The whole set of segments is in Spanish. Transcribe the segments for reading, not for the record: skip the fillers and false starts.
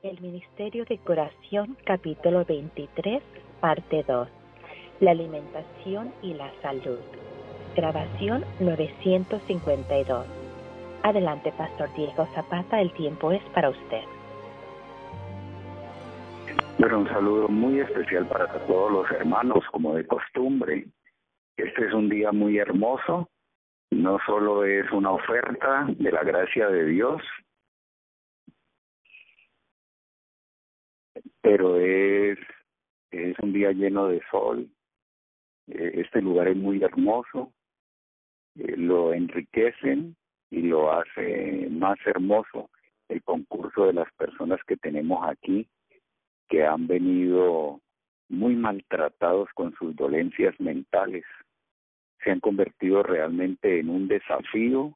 El Ministerio de Curación, capítulo 23, parte 2. La alimentación y la salud. Grabación 952. Adelante, Pastor Diego Zapata, el tiempo es para usted. Bueno, un saludo muy especial para todos los hermanos, como de costumbre. Este es un día muy hermoso, no solo es una oferta de la gracia de Dios, pero es un día lleno de sol. Este lugar es muy hermoso, lo enriquecen y lo hace más hermoso el concurso de las personas que tenemos aquí, que han venido muy maltratados con sus dolencias mentales. Se han convertido realmente en un desafío,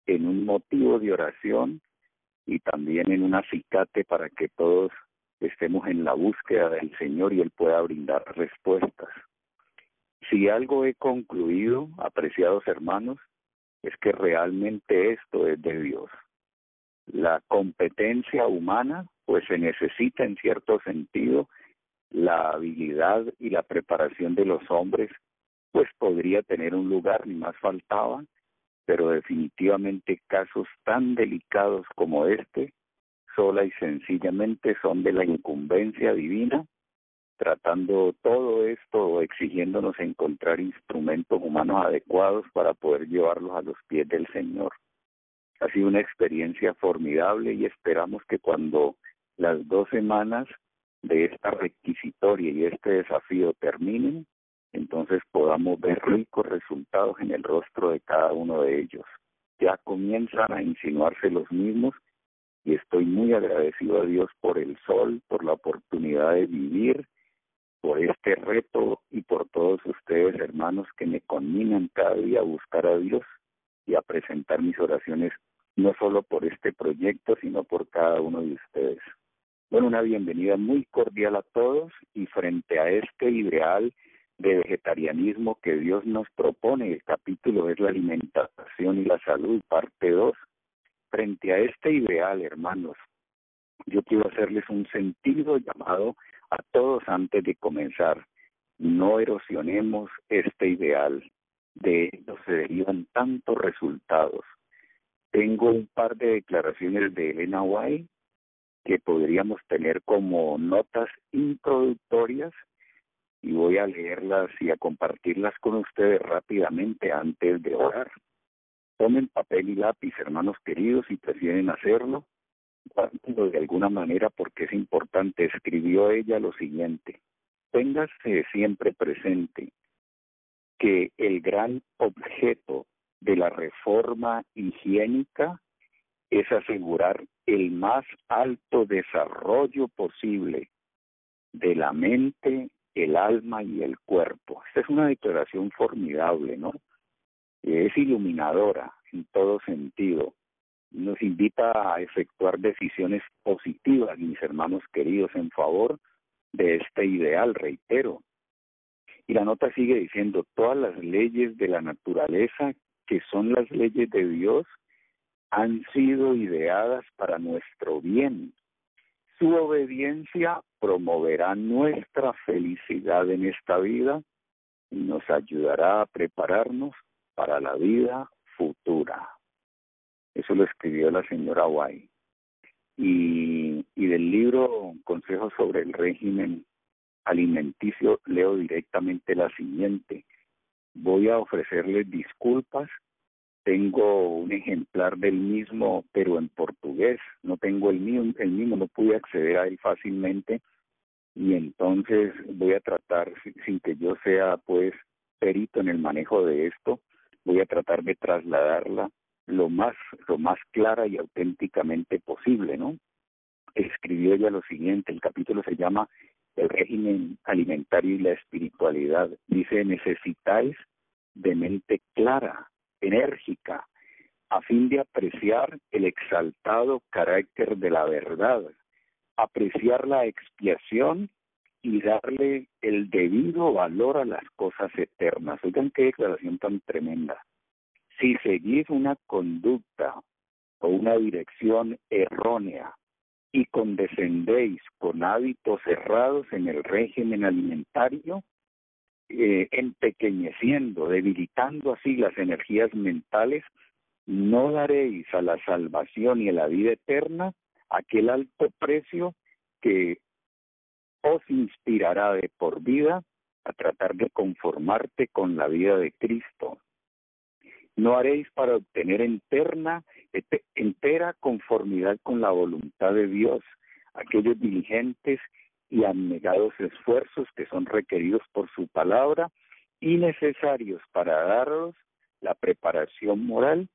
en un motivo de oración y también en un acicate para que todos estemos en la búsqueda del Señor y Él pueda brindar respuestas. Si algo he concluido, apreciados hermanos, es que realmente esto es de Dios. La competencia humana, pues se necesita en cierto sentido, la habilidad y la preparación de los hombres, pues podría tener un lugar, ni más faltaba, pero definitivamente casos tan delicados como este, sola y sencillamente son de la incumbencia divina, tratando todo esto o exigiéndonos encontrar instrumentos humanos adecuados para poder llevarlos a los pies del Señor. Ha sido una experiencia formidable y esperamos que cuando las 2 semanas de esta requisitoria y este desafío terminen, entonces podamos ver ricos resultados en el rostro de cada uno de ellos. Ya comienzan a insinuarse los mismos y estoy muy agradecido a Dios por el sol, por la oportunidad de vivir, por este reto y por todos ustedes, hermanos, que me conminan cada día a buscar a Dios y a presentar mis oraciones, no solo por este proyecto, sino por cada uno de ustedes. Bueno, una bienvenida muy cordial a todos y frente a este ideal de vegetarianismo que Dios nos propone, el capítulo es la alimentación y la salud, parte 2. Frente a este ideal, hermanos, yo quiero hacerles un sentido llamado a todos antes de comenzar. No erosionemos este ideal. De ello se derivan tantos resultados. Tengo un par de declaraciones de Elena White que podríamos tener como notas introductorias y voy a leerlas y a compartirlas con ustedes rápidamente antes de orar. Tomen papel y lápiz, hermanos queridos, si prefieren hacerlo. Guárdenlo de alguna manera porque es importante. Escribió ella lo siguiente: téngase siempre presente que el gran objeto de la reforma higiénica es asegurar el más alto desarrollo posible de la mente, el alma y el cuerpo. Esta es una declaración formidable, ¿no? Es iluminadora en todo sentido. Nos invita a efectuar decisiones positivas, mis hermanos queridos, en favor de este ideal, reitero. Y la nota sigue diciendo: todas las leyes de la naturaleza, que son las leyes de Dios, han sido ideadas para nuestro bien. Su obediencia promoverá nuestra felicidad en esta vida y nos ayudará a prepararnos para la vida futura. Eso lo escribió la señora White. Y del libro Consejos sobre el régimen alimenticio leo directamente la siguiente: voy a ofrecerles disculpas. Tengo un ejemplar del mismo, pero en portugués. No tengo el mismo no pude acceder a él fácilmente, y entonces voy a tratar, sin que yo sea pues perito en el manejo de esto, voy a tratar de trasladarla lo más clara y auténticamente posible, ¿no? Escribió ella lo siguiente, el capítulo se llama El régimen alimentario y la espiritualidad. Dice: necesitáis de mente clara, enérgica, a fin de apreciar el exaltado carácter de la verdad, apreciar la expiación y darle el debido valor a las cosas eternas. Oigan qué declaración tan tremenda. Si seguís una conducta o una dirección errónea y condescendéis con hábitos cerrados en el régimen alimentario, empequeñeciendo, debilitando así las energías mentales, no daréis a la salvación y a la vida eterna aquel alto precio que os inspirará de por vida a tratar de conformarte con la vida de Cristo. No haréis para obtener entera conformidad con la voluntad de Dios aquellos diligentes y abnegados esfuerzos que son requeridos por su palabra y necesarios para daros la preparación moral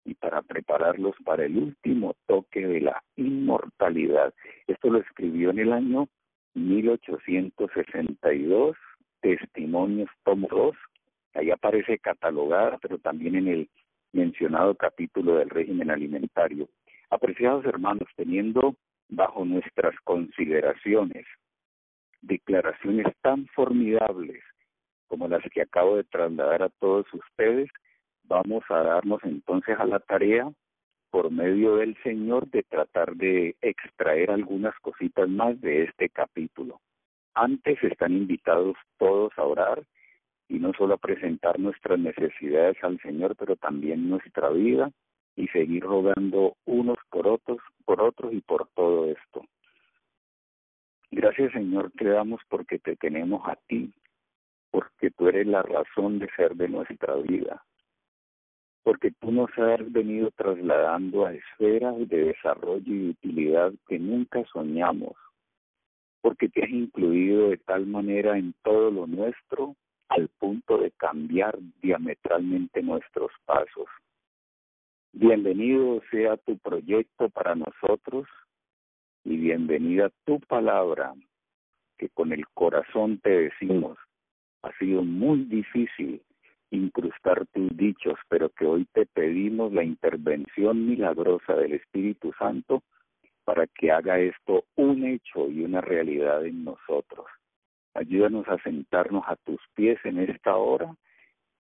y para prepararlos para el último toque de la inmortalidad. Esto lo escribió en el año 1862, Testimonios, tomo 2. Ahí aparece catalogada, pero también en el mencionado capítulo del régimen alimentario. Apreciados hermanos, teniendo bajo nuestras consideraciones declaraciones tan formidables como las que acabo de trasladar a todos ustedes, vamos a darnos entonces a la tarea, por medio del Señor, de tratar de extraer algunas cositas más de este capítulo. Antes están invitados todos a orar, y no solo a presentar nuestras necesidades al Señor, pero también nuestra vida, y seguir rogando unos por otros y por todo esto. Gracias, Señor, te damos porque te tenemos a ti, porque tú eres la razón de ser de nuestra vida, porque tú nos has venido trasladando a esferas de desarrollo y utilidad que nunca soñamos, porque te has incluido de tal manera en todo lo nuestro, al punto de cambiar diametralmente nuestros pasos. Bienvenido sea tu proyecto para nosotros y bienvenida tu palabra, que con el corazón te decimos, ha sido muy difícil incrustar tus dichos, pero que hoy te pedimos la intervención milagrosa del Espíritu Santo para que haga esto un hecho y una realidad en nosotros. Ayúdanos a sentarnos a tus pies en esta hora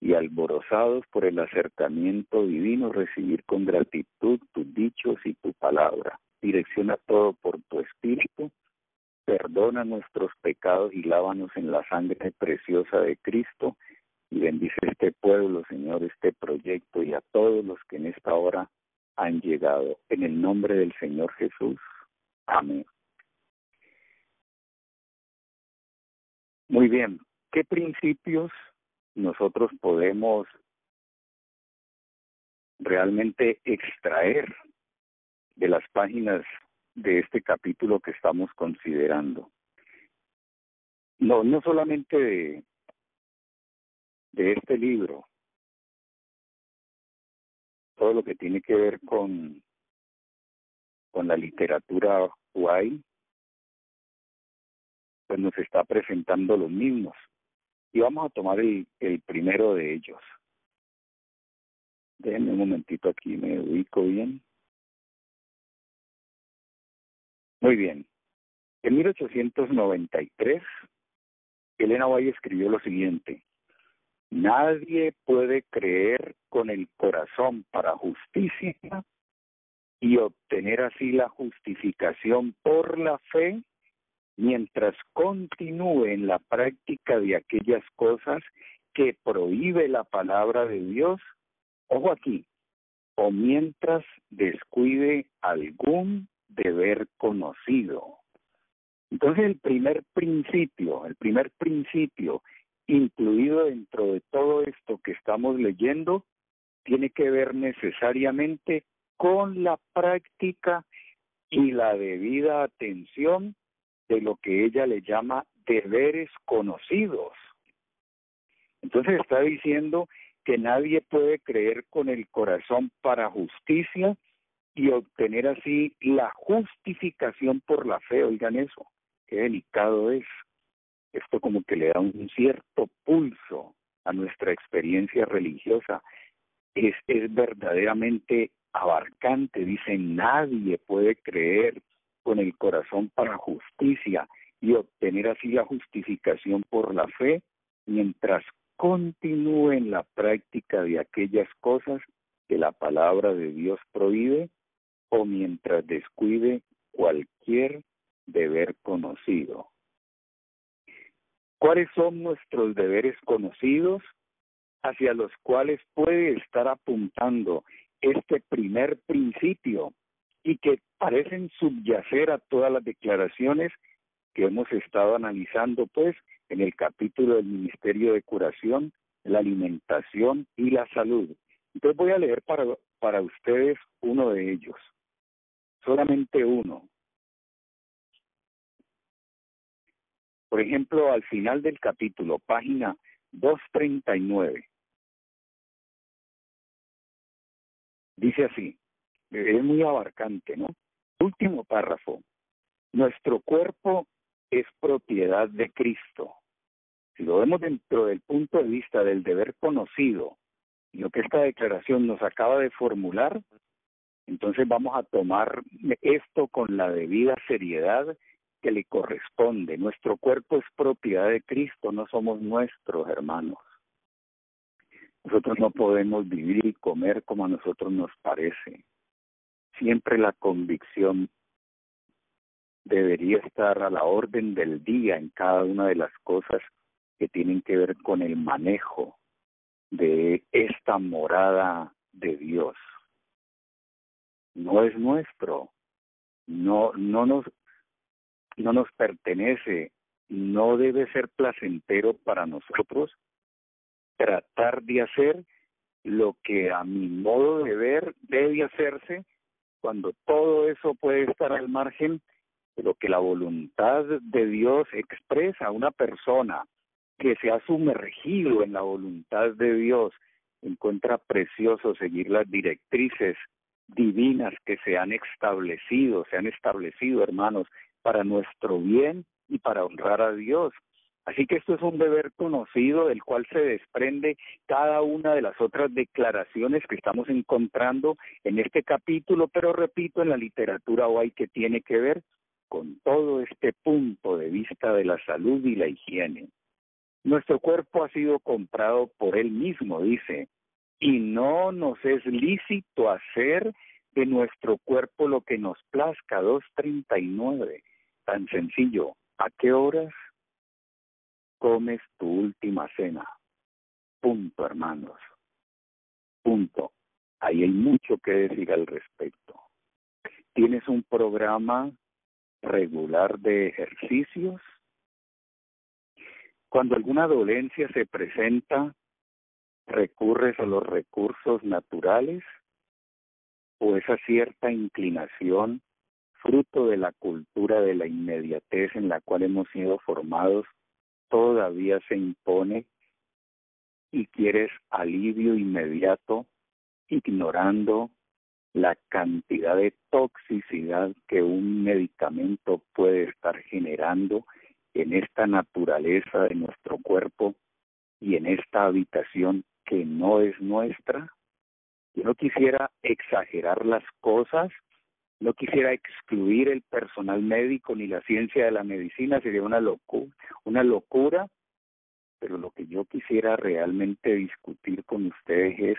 y, alborozados por el acercamiento divino, recibir con gratitud tus dichos y tu palabra. Direcciona todo por tu Espíritu, perdona nuestros pecados y lávanos en la sangre preciosa de Cristo, y bendice este pueblo, Señor, este proyecto y a todos los que en esta hora han llegado. En el nombre del Señor Jesús. Amén. Muy bien, ¿qué principios nosotros podemos realmente extraer de las páginas de este capítulo que estamos considerando? No solamente de este libro, todo lo que tiene que ver con la literatura Huay, pues nos está presentando los mismos. Y vamos a tomar el primero de ellos. Déjenme un momentito aquí, me ubico bien. Muy bien. En 1893, Elena White escribió lo siguiente: nadie puede creer con el corazón para justicia y obtener así la justificación por la fe mientras continúe en la práctica de aquellas cosas que prohíbe la palabra de Dios, ojo aquí, o mientras descuide algún deber conocido. Entonces el primer principio incluido dentro de todo esto que estamos leyendo tiene que ver necesariamente con la práctica y la debida atención de lo que ella le llama deberes conocidos. Entonces está diciendo que nadie puede creer con el corazón para justicia y obtener así la justificación por la fe. Oigan eso, qué delicado es. Esto como que le da un cierto pulso a nuestra experiencia religiosa. Es verdaderamente abarcante. Dice, nadie puede creer con el corazón para justicia y obtener así la justificación por la fe mientras continúe en la práctica de aquellas cosas que la palabra de Dios prohíbe o mientras descuide cualquier ¿Cuáles son nuestros deberes conocidos hacia los cuales puede estar apuntando este primer principio y que parecen subyacer a todas las declaraciones que hemos estado analizando, pues, en el capítulo del Ministerio de Curación, la alimentación y la salud? Entonces voy a leer para ustedes uno de ellos, solamente uno. Por ejemplo, al final del capítulo, página 239, dice así, es muy abarcante, ¿no? Último párrafo. Nuestro cuerpo es propiedad de Cristo. Si lo vemos dentro del punto de vista del deber conocido, y lo que esta declaración nos acaba de formular, entonces vamos a tomar esto con la debida seriedad que le corresponde. Nuestro cuerpo es propiedad de Cristo, no somos nuestros, hermanos. Nosotros no podemos vivir y comer como a nosotros nos parece. Siempre la convicción debería estar a la orden del día en cada una de las cosas que tienen que ver con el manejo de esta morada de Dios. No es nuestro, no nos pertenece, no debe ser placentero para nosotros tratar de hacer lo que a mi modo de ver debe hacerse, cuando todo eso puede estar al margen de lo que la voluntad de Dios expresa. Una persona que se ha sumergido en la voluntad de Dios encuentra precioso seguir las directrices divinas que se han establecido, hermanos, para nuestro bien y para honrar a Dios. Así que esto es un deber conocido del cual se desprende cada una de las otras declaraciones que estamos encontrando en este capítulo, pero repito, en la literatura hoy, que tiene que ver con todo este punto de vista de la salud y la higiene. Nuestro cuerpo ha sido comprado por Él mismo, dice, y no nos es lícito hacer de nuestro cuerpo lo que nos plazca. 2:39, tan sencillo. ¿A qué horas comes tu última cena? Punto, hermanos. Punto. Ahí hay mucho que decir al respecto. ¿Tienes un programa regular de ejercicios? Cuando alguna dolencia se presenta, ¿recurres a los recursos naturales o esa cierta inclinación, fruto de la cultura de la inmediatez en la cual hemos sido formados, todavía se impone y quieres alivio inmediato, ignorando la cantidad de toxicidad que un medicamento puede estar generando en esta naturaleza de nuestro cuerpo y en esta habitación que no es nuestra? Yo no quisiera exagerar las cosas, no quisiera excluir el personal médico ni la ciencia de la medicina, sería una locura, pero lo que yo quisiera realmente discutir con ustedes es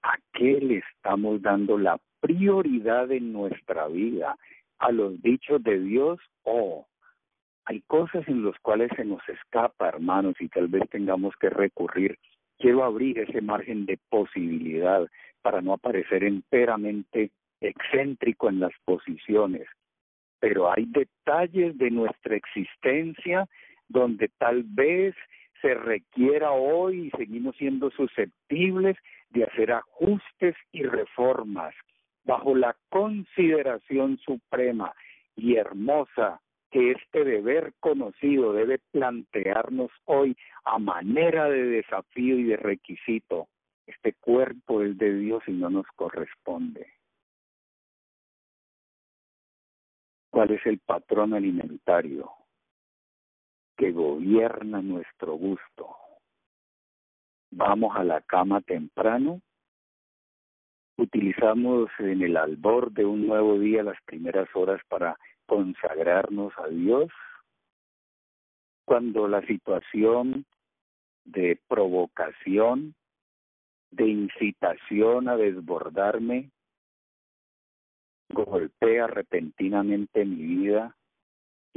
a qué le estamos dando la prioridad en nuestra vida, a los dichos de Dios o hay cosas en las cuales se nos escapa, hermanos, y tal vez tengamos que recurrir. Quiero abrir ese margen de posibilidad para no aparecer enteramente excéntrico en las posiciones. Pero hay detalles de nuestra existencia donde tal vez se requiera hoy y seguimos siendo susceptibles de hacer ajustes y reformas bajo la consideración suprema y hermosa que este deber conocido debe plantearnos hoy a manera de desafío y de requisito. Este cuerpo es de Dios y no nos corresponde. ¿Cuál es el patrón alimentario que gobierna nuestro gusto? ¿Vamos a la cama temprano? ¿Utilizamos en el albor de un nuevo día las primeras horas para consagrarnos a Dios? Cuando la situación de provocación, de incitación a desbordarme, golpea repentinamente mi vida,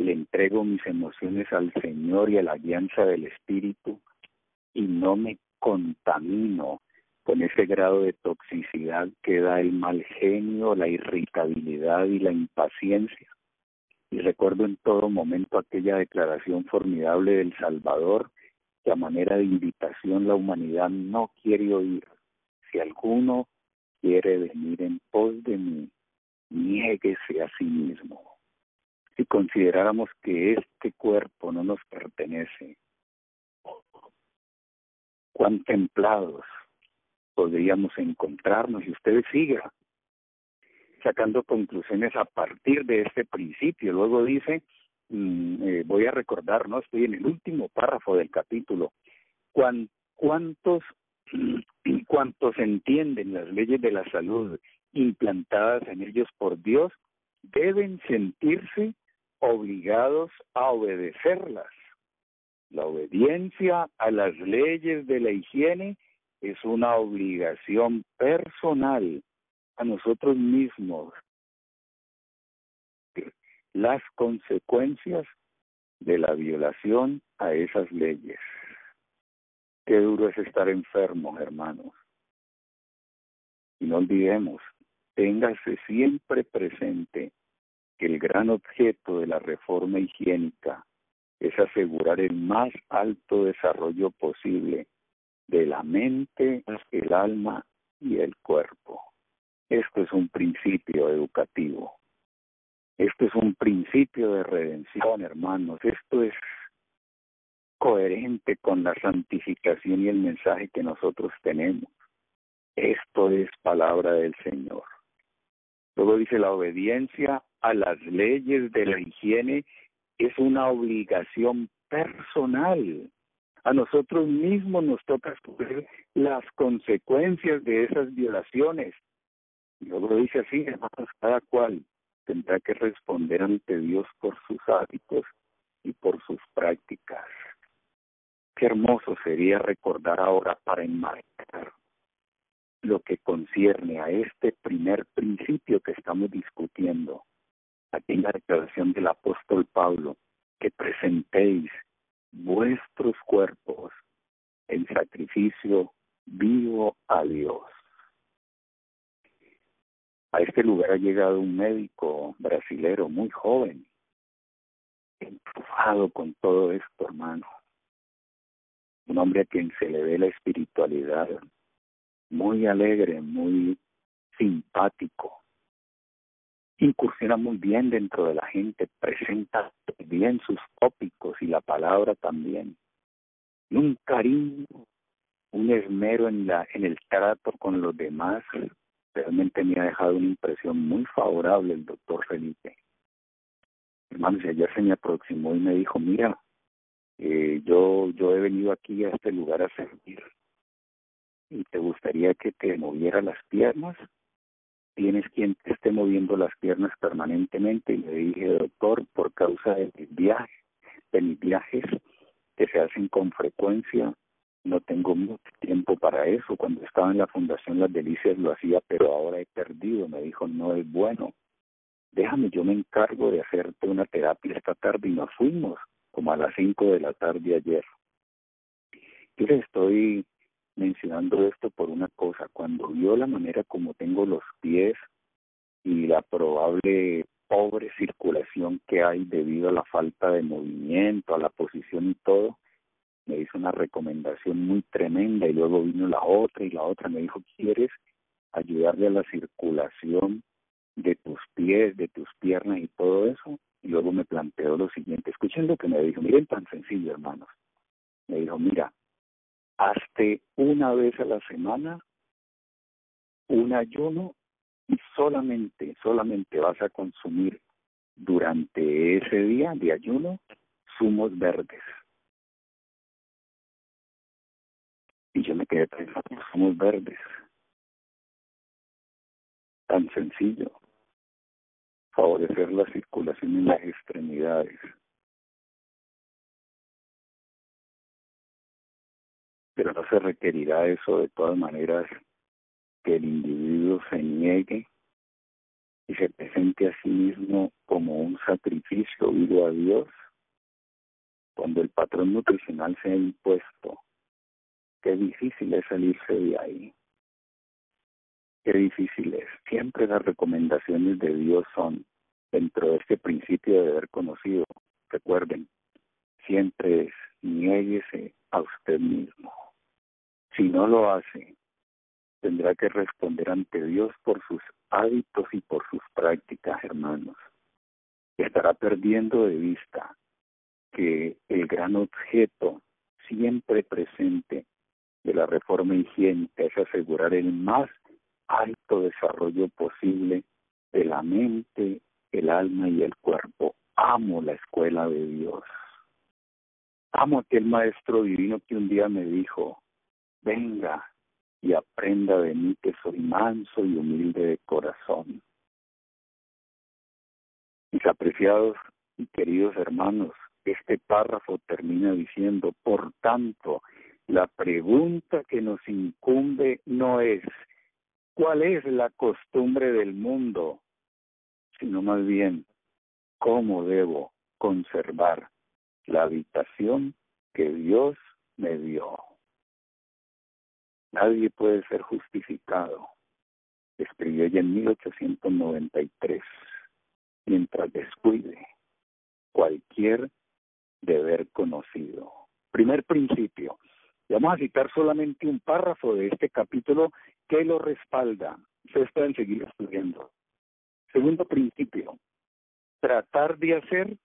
le entrego mis emociones al Señor y a la guianza del Espíritu y no me contamino con ese grado de toxicidad que da el mal genio, la irritabilidad y la impaciencia. Y recuerdo en todo momento aquella declaración formidable del Salvador, que a manera de invitación la humanidad no quiere oír. Si alguno quiere venir en pos de mí, niéguese a sí mismo. Si consideráramos que este cuerpo no nos pertenece, cuán templados podríamos encontrarnos. Y usted siga sacando conclusiones a partir de este principio. Luego dice, voy a recordar, ¿no? Estoy en el último párrafo del capítulo. ¿Cuántos entienden las leyes de la salud implantadas en ellos por Dios deben sentirse obligados a obedecerlas? La obediencia a las leyes de la higiene es una obligación personal a nosotros mismos. Las consecuencias de la violación a esas leyes. Qué duro es estar enfermos, hermanos. Y no olvidemos, téngase siempre presente que el gran objeto de la reforma higiénica es asegurar el más alto desarrollo posible de la mente, el alma y el cuerpo. Esto es un principio educativo. Esto es un principio de redención, hermanos. Esto es coherente con la santificación y el mensaje que nosotros tenemos. Esto es palabra del Señor. Luego dice, la obediencia a las leyes de la higiene es una obligación personal. A nosotros mismos nos toca sufrir las consecuencias de esas violaciones. Y luego dice así, hermanos, cada cual tendrá que responder ante Dios por sus hábitos y por sus prácticas. Qué hermoso sería recordar ahora para enmarcar lo que concierne a este primer principio que estamos discutiendo. Aquí en la declaración del apóstol Pablo, que presentéis vuestros cuerpos en sacrificio vivo a Dios. A este lugar ha llegado un médico brasilero muy joven, empujado con todo esto, hermano. Un hombre a quien se le ve la espiritualidad, muy alegre, muy simpático. Incursiona muy bien dentro de la gente, presenta bien sus tópicos y la palabra también. Y un cariño, un esmero en el trato con los demás. Realmente me ha dejado una impresión muy favorable el doctor Felipe. Hermanos, ayer se me aproximó y me dijo, mira, yo he venido aquí a este lugar a servir y te gustaría que te moviera las piernas. ¿Tienes quien te esté moviendo las piernas permanentemente? Y le dije, doctor, por causa de mis viajes que se hacen con frecuencia, no tengo mucho tiempo para eso. Cuando estaba en la Fundación Las Delicias lo hacía, pero ahora he perdido. Me dijo, no es bueno. Déjame, yo me encargo de hacerte una terapia esta tarde. Y nos fuimos como a las 5 de la tarde ayer. Yo le estoy mencionando esto por una cosa. Cuando vio la manera como tengo los pies y la probable pobre circulación que hay debido a la falta de movimiento, a la posición y todo, me hizo una recomendación muy tremenda. Y luego vino la otra y la otra. Me dijo, ¿quieres ayudarle a la circulación de tus pies, de tus piernas y todo eso? Y luego me planteó lo siguiente. Escuchen lo que me dijo. Miren, tan sencillo, hermanos. Me dijo, mira, hazte una vez a la semana un ayuno y solamente vas a consumir durante ese día de ayuno zumos verdes. Y yo me quedé pensando, zumos verdes. Tan sencillo. Favorecer la circulación en las extremidades. Pero no se requerirá eso de todas maneras, que el individuo se niegue y se presente a sí mismo como un sacrificio vivo a Dios, cuando el patrón nutricional se ha impuesto, qué difícil es salirse de ahí. Qué difícil es. Siempre las recomendaciones de Dios son dentro de este principio de haber conocido. Recuerden, siempre es niéguese a usted mismo. Si no lo hace, tendrá que responder ante Dios por sus hábitos y por sus prácticas, hermanos. Estará perdiendo de vista que el gran objeto siempre presente de la reforma higiénica es asegurar el más alto desarrollo posible de la mente, el alma y el cuerpo. Amo la escuela de Dios. Amo aquel maestro divino que un día me dijo, venga y aprenda de mí que soy manso y humilde de corazón. Mis apreciados y queridos hermanos, este párrafo termina diciendo, por tanto, la pregunta que nos incumbe no es ¿cuál es la costumbre del mundo?, sino más bien, ¿cómo debo conservar la habitación que Dios me dio? Nadie puede ser justificado, escribió ella en 1893, mientras descuide cualquier deber conocido. Primer principio. Y vamos a citar solamente un párrafo de este capítulo que lo respalda. Ustedes pueden seguir estudiando. Segundo principio. Tratar de hacer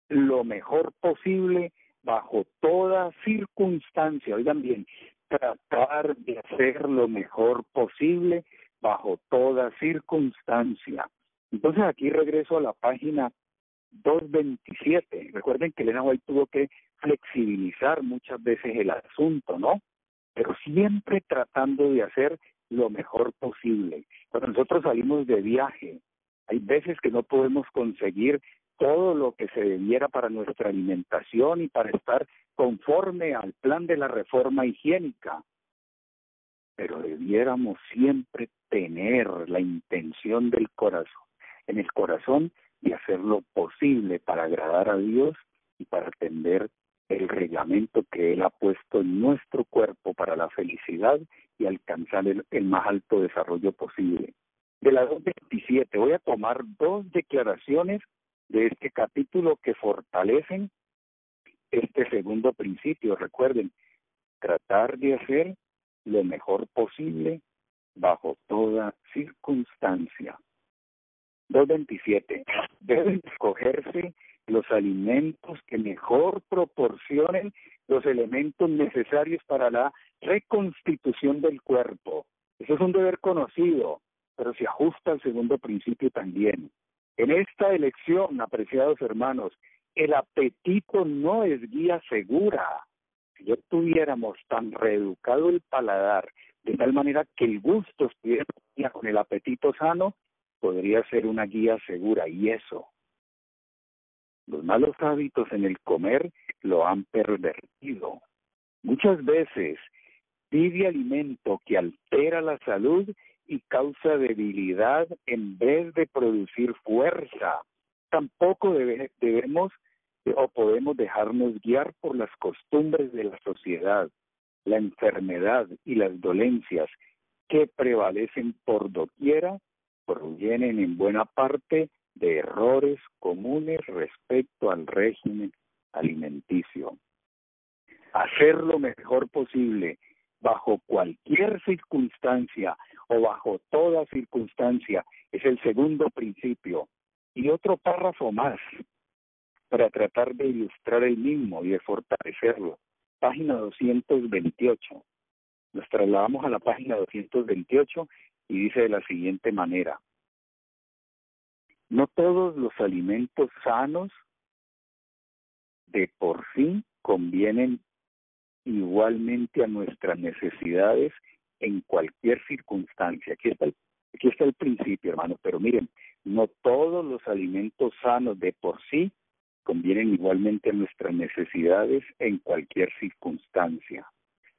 lo mejor posible bajo toda circunstancia. Oigan bien, tratar de hacer lo mejor posible bajo toda circunstancia. Entonces aquí regreso a la página 227. Recuerden que Elena White tuvo que flexibilizar muchas veces el asunto, ¿no? Pero siempre tratando de hacer lo mejor posible. Cuando nosotros salimos de viaje, hay veces que no podemos conseguir todo lo que se debiera para nuestra alimentación y para estar conforme al plan de la reforma higiénica. Pero debiéramos siempre tener la intención del corazón, en el corazón, de hacer lo posible para agradar a Dios y para atender el reglamento que Él ha puesto en nuestro cuerpo para la felicidad y alcanzar el más alto desarrollo posible. De la 227 voy a tomar dos declaraciones de este capítulo que fortalecen este segundo principio. Recuerden, tratar de hacer lo mejor posible bajo toda circunstancia. 227. Deben escogerse los alimentos que mejor proporcionen los elementos necesarios para la reconstitución del cuerpo. Eso es un deber conocido, pero se ajusta al segundo principio también. En esta elección, apreciados hermanos, el apetito no es guía segura. Si yo tuviéramos tan reeducado el paladar, de tal manera que el gusto estuviera con el apetito sano, podría ser una guía segura. Y eso, los malos hábitos en el comer lo han pervertido. Muchas veces pide alimento que altera la salud y causa debilidad en vez de producir fuerza. Tampoco debemos o podemos dejarnos guiar por las costumbres de la sociedad, la enfermedad y las dolencias que prevalecen por doquiera provienen en buena parte de errores comunes respecto al régimen alimenticio. Hacer lo mejor posible bajo cualquier circunstancia o bajo toda circunstancia es el segundo principio. Y otro párrafo más para tratar de ilustrar el mismo y de fortalecerlo. Página 228. Nos trasladamos a la página 228 y dice de la siguiente manera: no todos los alimentos sanos de por sí convienen igualmente a nuestras necesidades en cualquier circunstancia. Aquí está el principio, hermano, pero miren, no todos los alimentos sanos de por sí convienen igualmente a nuestras necesidades en cualquier circunstancia.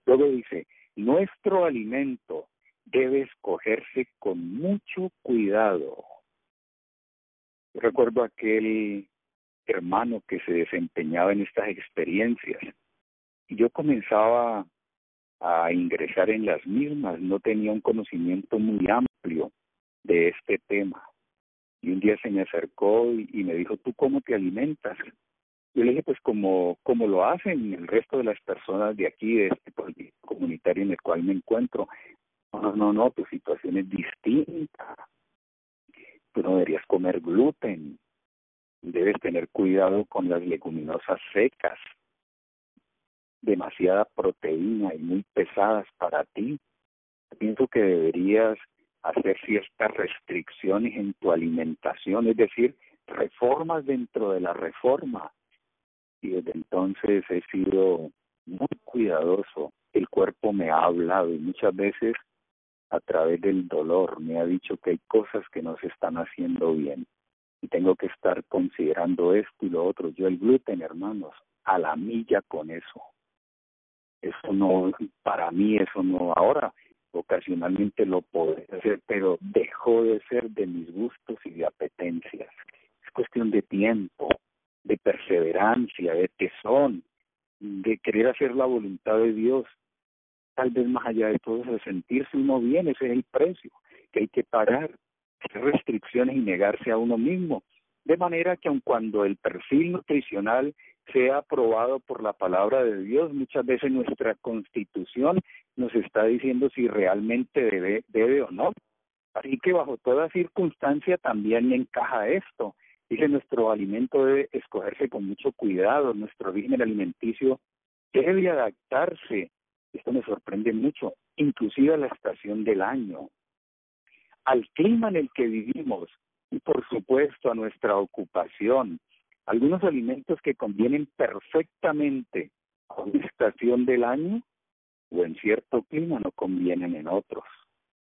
Luego dice, nuestro alimento debe escogerse con mucho cuidado. Yo recuerdo aquel hermano que se desempeñaba en estas experiencias y yo comenzaba a ingresar en las mismas, no tenía un conocimiento muy amplio de este tema. Y un día se me acercó y me dijo, ¿tú cómo te alimentas? Yo le dije, pues como lo hacen el resto de las personas de aquí, de este pueblo comunitario en el cual me encuentro. No, tu situación es distinta. Tú no deberías comer gluten. Debes tener cuidado con las leguminosas secas, demasiada proteína y muy pesadas para ti. Pienso que deberías hacer ciertas restricciones en tu alimentación, es decir, reformas dentro de la reforma. Y desde entonces he sido muy cuidadoso. El cuerpo me ha hablado y muchas veces a través del dolor me ha dicho que hay cosas que no se están haciendo bien. Y tengo que estar considerando esto y lo otro. Yo el gluten, hermanos, a la milla con eso. Eso no, para mí eso no. Ahora, ocasionalmente lo puedo hacer, pero dejó de ser de mis gustos y de apetencias. Es cuestión de tiempo, de perseverancia, de tesón, de querer hacer la voluntad de Dios. Tal vez más allá de todo eso, de sentirse uno bien, ese es el precio que hay que pagar, hacer restricciones y negarse a uno mismo. De manera que aun cuando el perfil nutricional sea aprobado por la palabra de Dios, muchas veces nuestra constitución nos está diciendo si realmente debe o no. Así que bajo toda circunstancia también encaja esto. Dice, nuestro alimento debe escogerse con mucho cuidado, nuestro régimen alimenticio debe adaptarse. Esto me sorprende mucho, inclusive a la estación del año, al clima en el que vivimos y por supuesto a nuestra ocupación. Algunos alimentos que convienen perfectamente a una estación del año o en cierto clima no convienen en otros.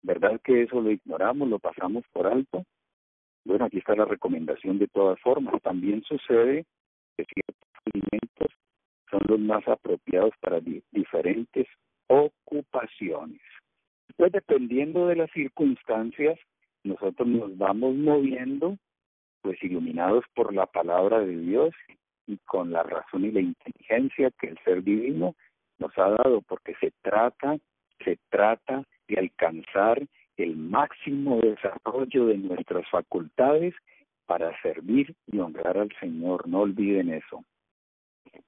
¿Verdad que eso lo ignoramos, lo pasamos por alto? Bueno, aquí está la recomendación de todas formas. También sucede que ciertos alimentos son los más apropiados para diferentes ocupaciones. Pues dependiendo de las circunstancias, nosotros nos vamos moviendo, pues iluminados por la palabra de Dios y con la razón y la inteligencia que el ser divino nos ha dado, porque se trata de alcanzar el máximo desarrollo de nuestras facultades para servir y honrar al Señor. No olviden eso.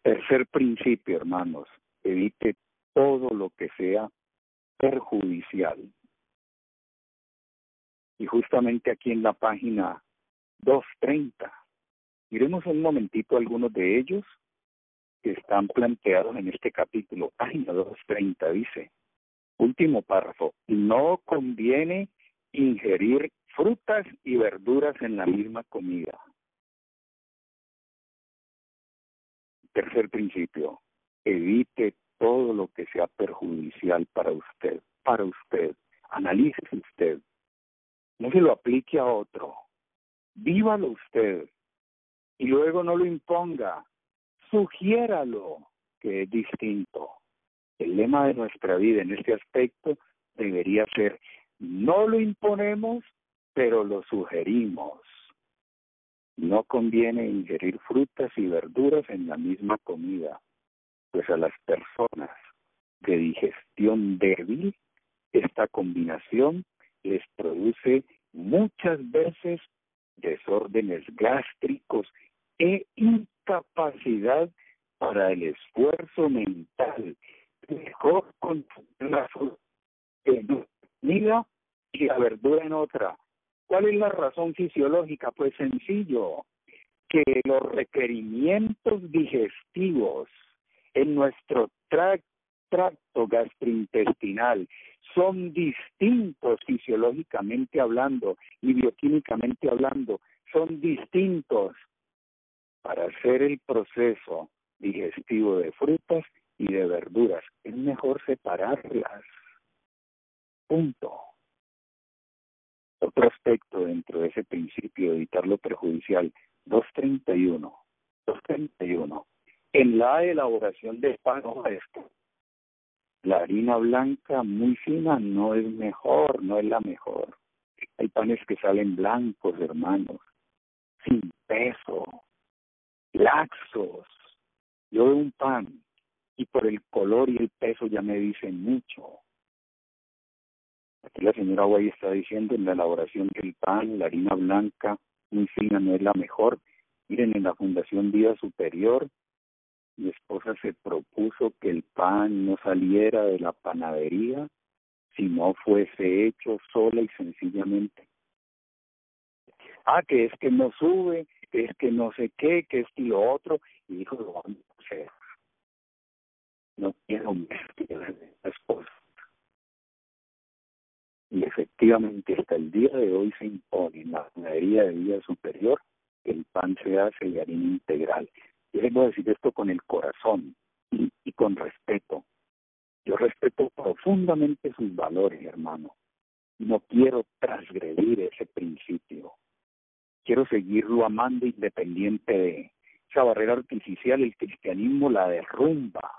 Tercer principio, hermanos, evite todo lo que sea perjudicial. Y justamente aquí en la página 230, miremos un momentito algunos de ellos que están planteados en este capítulo. Página 230 dice, último párrafo, no conviene ingerir frutas y verduras en la misma comida. Tercer principio, evite todo lo que sea perjudicial para usted. Analícese usted. No se lo aplique a otro. Vívalo usted. Y luego no lo imponga. Sugiéralo, que es distinto. El lema de nuestra vida en este aspecto debería ser, no lo imponemos, pero lo sugerimos. No conviene ingerir frutas y verduras en la misma comida, pues a las personas de digestión débil, esta combinación les produce muchas veces desórdenes gástricos e incapacidad para el esfuerzo mental. Mejor con la fruta en comida y la verdura en otra. ¿Cuál es la razón fisiológica? Pues sencillo, que los requerimientos digestivos en nuestro tracto gastrointestinal son distintos fisiológicamente hablando y bioquímicamente hablando, son distintos para hacer el proceso digestivo de frutas y de verduras. Es mejor separarlas. Punto. Otro aspecto dentro de ese principio de evitar lo perjudicial, 231. En la elaboración de pan, la harina blanca muy fina no es mejor, no es la mejor. Hay panes que salen blancos, hermanos. sin peso, laxos. Yo veo un pan y por el color y el peso ya me dicen mucho. Aquí la señora Guay está diciendo en la elaboración del pan, la harina blanca muy fina no es la mejor. Miren, en la Fundación Vida Superior, mi esposa se propuso que el pan no saliera de la panadería si no fuese hecho sola y sencillamente. Que es que no sube, que es que no sé qué, que esto y lo otro. Y dijo, lo vamos a hacer. No quiero mezclar estas cosas. Y efectivamente hasta el día de hoy se impone en la panadería de Vida Superior que el pan se hace de harina integral. Yo les voy a decir esto con el corazón y con respeto. Yo respeto profundamente sus valores, hermano. No quiero transgredir ese principio. Quiero seguirlo amando independiente de esa barrera artificial. El cristianismo la derrumba.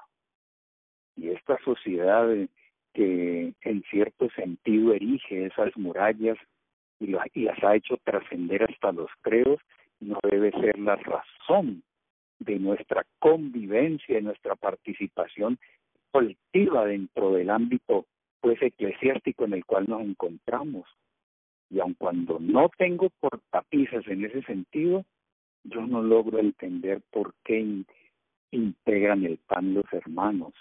Y esta sociedad que en cierto sentido erige esas murallas y las ha hecho trascender hasta los credos, no debe ser la razón de nuestra convivencia, de nuestra participación colectiva dentro del ámbito pues eclesiástico en el cual nos encontramos. Y aun cuando no tengo cortapisas en ese sentido, yo no logro entender por qué integran el pan los hermanos.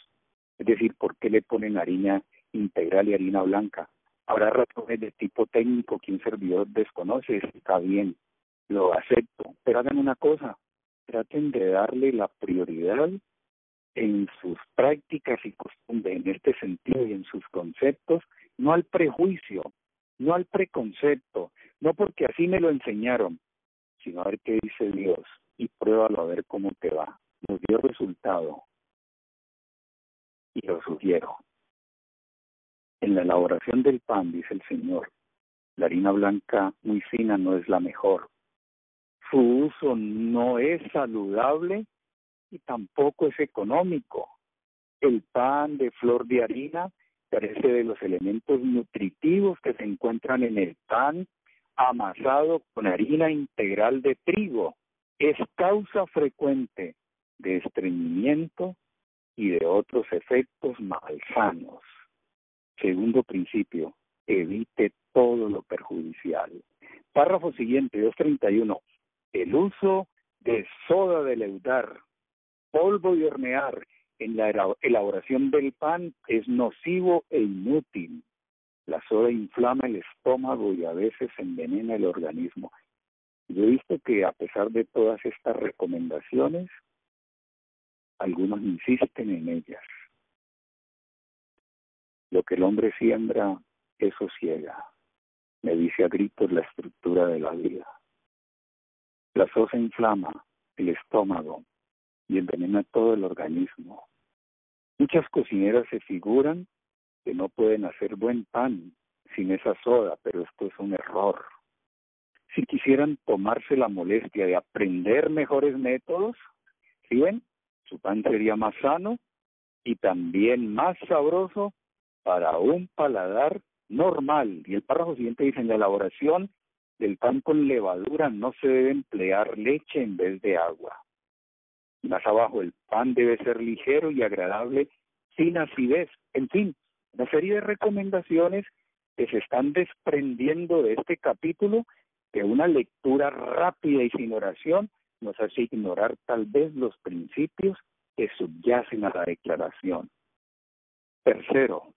Es decir, ¿por qué le ponen harina integral y harina blanca? Habrá razones de tipo técnico que un servidor desconoce, está bien, lo acepto. Pero hagan una cosa, traten de darle la prioridad en sus prácticas y costumbres, en este sentido y en sus conceptos, no al prejuicio, no al preconcepto, no porque así me lo enseñaron, sino a ver qué dice Dios y pruébalo a ver cómo te va. Nos dio resultado. Y lo sugiero. En la elaboración del pan, dice el Señor, la harina blanca muy fina no es la mejor. Su uso no es saludable y tampoco es económico. El pan de flor de harina carece de los elementos nutritivos que se encuentran en el pan amasado con harina integral de trigo. Es causa frecuente de estreñimiento y de otros efectos malsanos. Segundo principio, evite todo lo perjudicial. Párrafo siguiente, 231. El uso de soda de leudar, polvo de hornear en la elaboración del pan es nocivo e inútil. La soda inflama el estómago y a veces envenena el organismo. Yo he visto que a pesar de todas estas recomendaciones, algunos insisten en ellas. Lo que el hombre siembra, eso ciega. Me dice a gritos la estructura de la vida. La sosa inflama el estómago y envenena todo el organismo. Muchas cocineras se figuran que no pueden hacer buen pan sin esa soda, pero esto es un error. Si quisieran tomarse la molestia de aprender mejores métodos, ¿sí ven? Su pan sería más sano y también más sabroso para un paladar normal. Y el párrafo siguiente dice, en la elaboración del pan con levadura no se debe emplear leche en vez de agua. Más abajo, el pan debe ser ligero y agradable, sin acidez. En fin, una serie de recomendaciones que se están desprendiendo de este capítulo, que una lectura rápida y sin oración nos hace ignorar tal vez los principios que subyacen a la declaración. Tercero,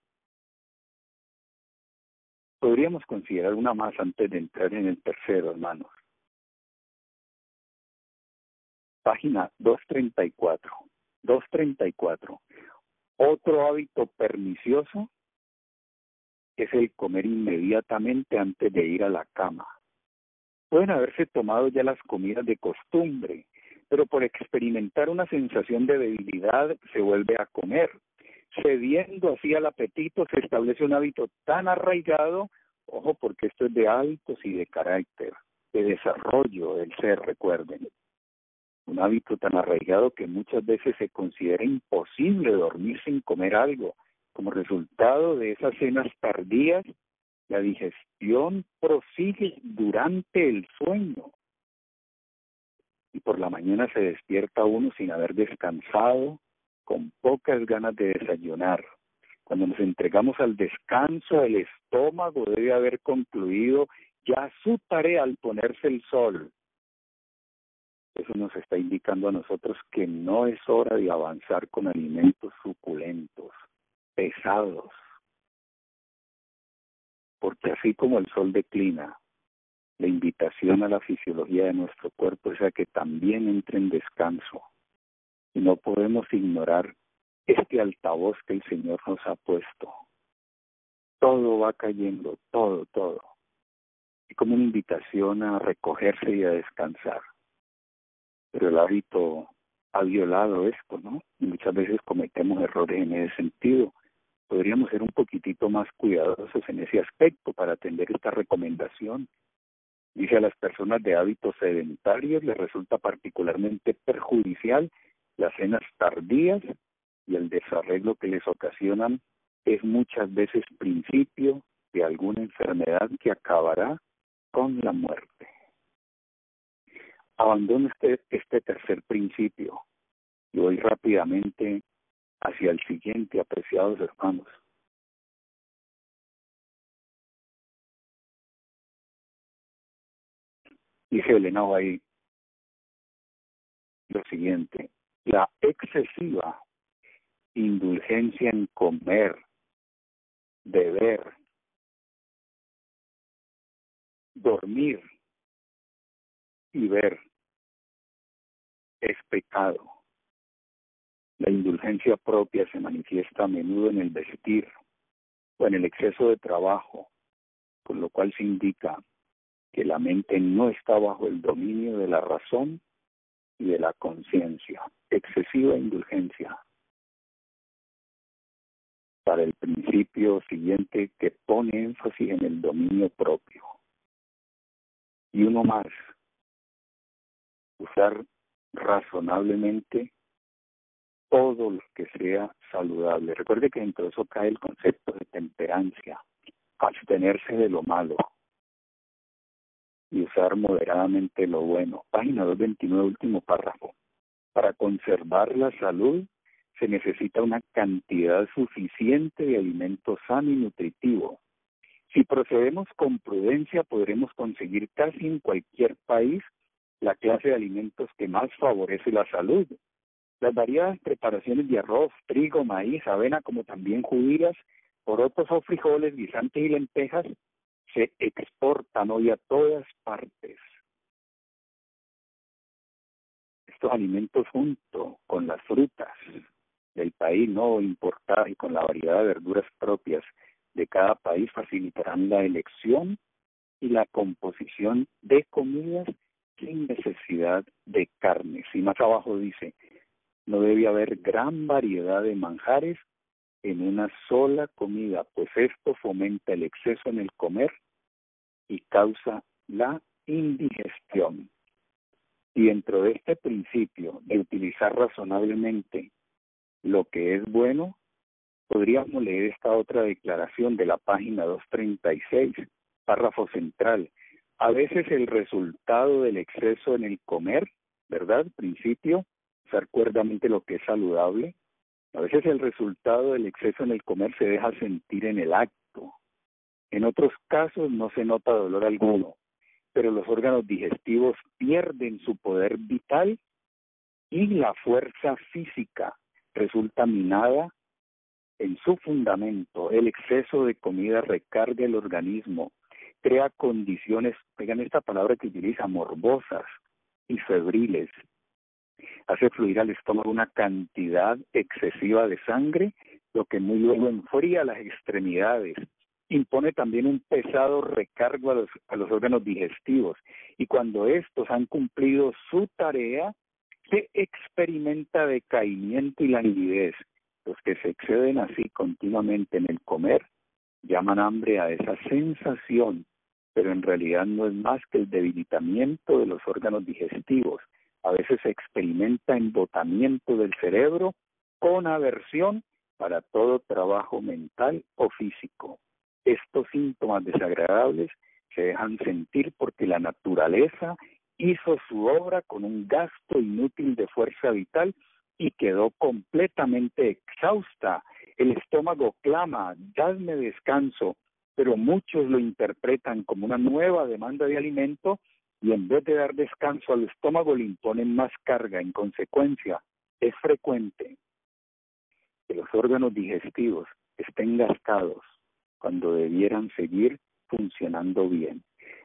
podríamos considerar una más antes de entrar en el tercero, hermanos. Página 234. 234. Otro hábito pernicioso es el comer inmediatamente antes de ir a la cama. Pueden haberse tomado ya las comidas de costumbre, pero por experimentar una sensación de debilidad se vuelve a comer. Cediendo así al apetito se establece un hábito tan arraigado, ojo porque esto es de hábitos y de carácter, de desarrollo del ser, recuerden. Un hábito tan arraigado que muchas veces se considera imposible dormir sin comer algo. Como resultado de esas cenas tardías, la digestión prosigue durante el sueño. y por la mañana se despierta uno sin haber descansado, con pocas ganas de desayunar. Cuando nos entregamos al descanso, el estómago debe haber concluido ya su tarea al ponerse el sol. Eso nos está indicando a nosotros que no es hora de avanzar con alimentos suculentos, pesados, porque así como el sol declina, la invitación a la fisiología de nuestro cuerpo es a que también entre en descanso. Y no podemos ignorar este altavoz que el Señor nos ha puesto. Todo va cayendo, todo. Y como una invitación a recogerse y a descansar. Pero el hábito ha violado esto, ¿no? Y muchas veces cometemos errores en ese sentido. Podríamos ser un poquitito más cuidadosos en ese aspecto para atender esta recomendación. Dice, a las personas de hábitos sedentarios les resulta particularmente perjudicial las cenas tardías y el desarreglo que les ocasionan es muchas veces principio de alguna enfermedad que acabará con la muerte. Abandone usted este tercer principio y voy rápidamente hacia el siguiente, apreciados hermanos. Dice Elena White lo siguiente: la excesiva indulgencia en comer, beber, dormir y ver es pecado. La indulgencia propia se manifiesta a menudo en el vestir o en el exceso de trabajo, con lo cual se indica que la mente no está bajo el dominio de la razón y de la conciencia. Excesiva indulgencia. Para el principio siguiente que pone énfasis en el dominio propio. Y uno más, usar razonablemente todo lo que sea saludable. Recuerde que dentro de eso cae el concepto de temperancia, abstenerse de lo malo y usar moderadamente lo bueno. Página 229, último párrafo. Para conservar la salud se necesita una cantidad suficiente de alimento sano y nutritivo. Si procedemos con prudencia, podremos conseguir casi en cualquier país la clase de alimentos que más favorece la salud. Las variadas preparaciones de arroz, trigo, maíz, avena, como también judías, porotos o frijoles, guisantes y lentejas, se exportan hoy a todas partes. Estos alimentos junto con las frutas del país no importadas y con la variedad de verduras propias de cada país facilitarán la elección y la composición de comidas sin necesidad de carnes. Y más abajo dice, no debe haber gran variedad de manjares en una sola comida, pues esto fomenta el exceso en el comer y causa la indigestión. Y dentro de este principio de utilizar razonablemente lo que es bueno, podríamos leer esta otra declaración de la página 236, párrafo central. A veces el resultado del exceso en el comer, ¿verdad? Principio, usar cuerdamente lo que es saludable. A veces el resultado del exceso en el comer se deja sentir en el acto. En otros casos no se nota dolor alguno, pero los órganos digestivos pierden su poder vital y la fuerza física resulta minada en su fundamento. El exceso de comida recarga el organismo, crea condiciones, pegan esta palabra que utiliza, morbosas y febriles. Hace fluir al estómago una cantidad excesiva de sangre, lo que muy luego enfría las extremidades. Impone también un pesado recargo a los órganos digestivos. Y cuando estos han cumplido su tarea, se experimenta decaimiento y languidez. Los que se exceden así continuamente en el comer llaman hambre a esa sensación, pero en realidad no es más que el debilitamiento de los órganos digestivos. A veces se experimenta embotamiento del cerebro con aversión para todo trabajo mental o físico. Estos síntomas desagradables se dejan sentir porque la naturaleza hizo su obra con un gasto inútil de fuerza vital y quedó completamente exhausta. El estómago clama, dadme descanso, pero muchos lo interpretan como una nueva demanda de alimento y en vez de dar descanso al estómago le imponen más carga. En consecuencia, es frecuente que los órganos digestivos estén gastados cuando debieran seguir funcionando bien.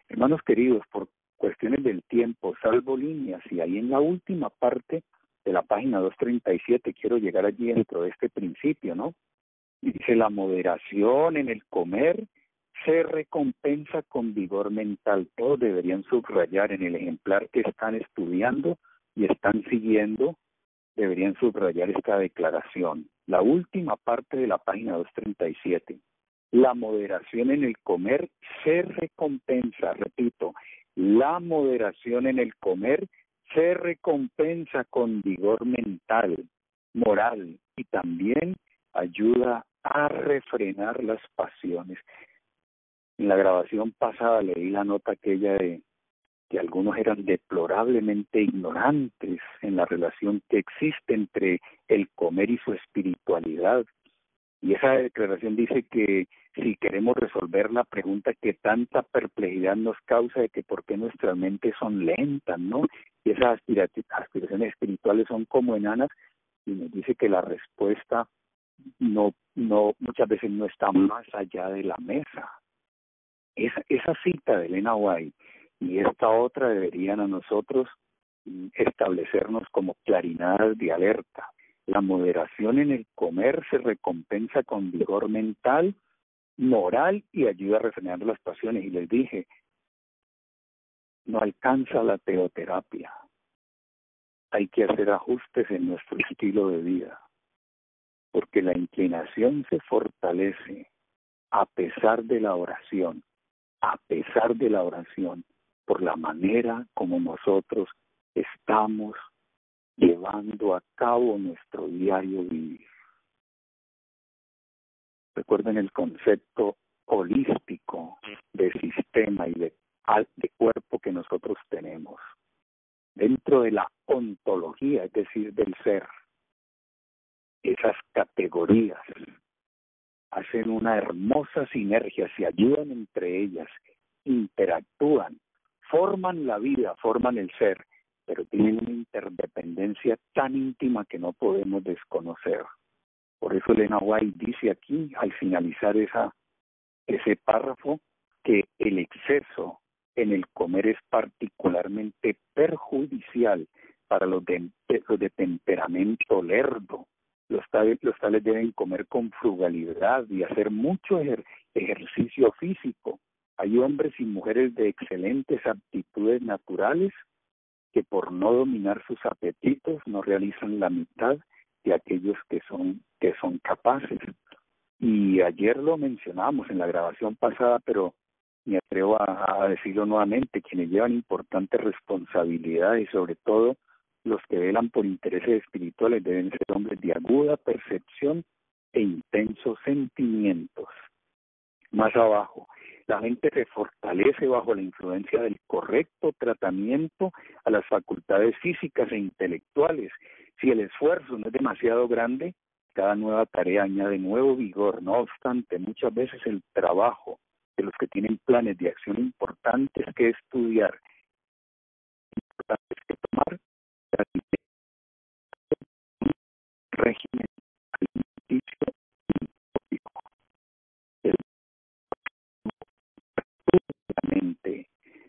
Hermanos queridos, por cuestiones del tiempo, salvo líneas, y ahí en la última parte de la página 237 quiero llegar allí dentro de este principio, ¿no? Dice, la moderación en el comer se recompensa con vigor mental. Todos deberían subrayar en el ejemplar que están estudiando y están siguiendo, deberían subrayar esta declaración. La última parte de la página 237. La moderación en el comer se recompensa, repito, la moderación en el comer se recompensa con vigor mental, moral y también ayuda a refrenar las pasiones. En la grabación pasada leí la nota aquella de que algunos eran deplorablemente ignorantes en la relación que existe entre el comer y su espiritualidad. Y esa declaración dice que si queremos resolver la pregunta que tanta perplejidad nos causa de que por qué nuestras mentes son lentas, ¿no? Y esas aspiraciones espirituales son como enanas, y nos dice que la respuesta no muchas veces no está más allá de la mesa. Esa cita de Elena White y esta otra deberían a nosotros establecernos como claridad de alerta. La moderación en el comer se recompensa con vigor mental, moral y ayuda a refrenar las pasiones. Y les dije, no alcanza la teoterapia. Hay que hacer ajustes en nuestro estilo de vida, porque la inclinación se fortalece a pesar de la oración, por la manera como nosotros estamos llevando a cabo nuestro diario vivir. Recuerden el concepto holístico de sistema y de cuerpo que nosotros tenemos. Dentro de la ontología, es decir, del ser, esas categorías hacen una hermosa sinergia, se ayudan entre ellas, interactúan, forman la vida, forman el ser, pero tienen una interdependencia tan íntima que no podemos desconocer. Por eso Elena White dice aquí, al finalizar ese párrafo, que el exceso en el comer es particularmente perjudicial para los de temperamento lerdo. Los tales deben comer con frugalidad y hacer mucho ejercicio físico. Hay hombres y mujeres de excelentes aptitudes naturales que por no dominar sus apetitos no realizan la mitad de aquellos que son capaces. Y ayer lo mencionamos en la grabación pasada, pero me atrevo a decirlo nuevamente, quienes llevan importantes responsabilidades y sobre todo los que velan por intereses espirituales deben ser hombres de aguda percepción e intensos sentimientos. Más abajo, la mente se fortalece bajo la influencia del correcto tratamiento a las facultades físicas e intelectuales. Si el esfuerzo no es demasiado grande, cada nueva tarea añade nuevo vigor. No obstante, muchas veces el trabajo de los que tienen planes de acción importantes que estudiar, importantes que tomar, un régimen alimenticio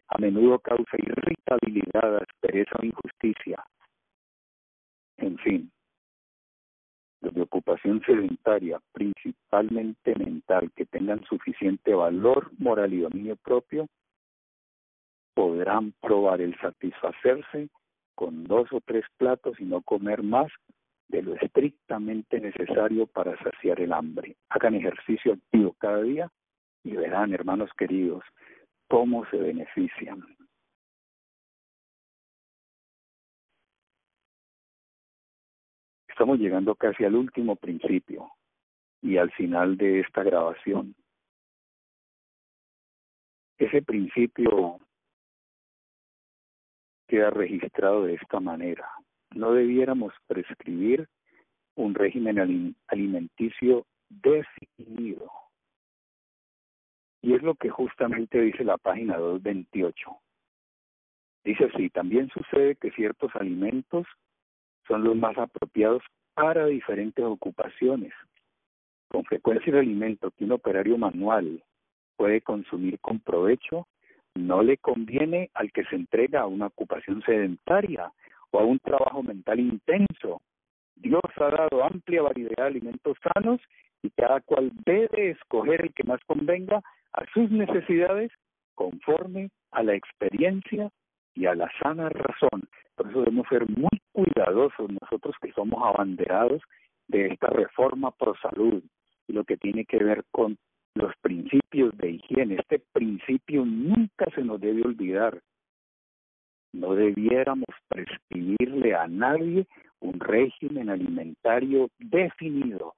a menudo causa irritabilidad, aspereza o injusticia. En fin, los de ocupación sedentaria, principalmente mental, que tengan suficiente valor, moral y dominio propio, podrán probar el satisfacerse con 2 o 3 platos y no comer más de lo estrictamente necesario para saciar el hambre. Hagan ejercicio activo cada día y verán, hermanos queridos, cómo se benefician. Estamos llegando casi al último principio y al final de esta grabación. Ese principio queda registrado de esta manera. No debiéramos prescribir un régimen alimenticio definido. Y es lo que justamente dice la página 228. Dice así: también sucede que ciertos alimentos son los más apropiados para diferentes ocupaciones. Con frecuencia el alimento que un operario manual puede consumir con provecho no le conviene al que se entrega a una ocupación sedentaria o a un trabajo mental intenso. Dios ha dado amplia variedad de alimentos sanos y cada cual debe escoger el que más convenga a sus necesidades conforme a la experiencia y a la sana razón. Por eso debemos ser muy cuidadosos nosotros que somos abanderados de esta reforma pro salud y lo que tiene que ver con los principios de higiene. Este principio nunca se nos debe olvidar. No debiéramos prescribirle a nadie un régimen alimentario definido.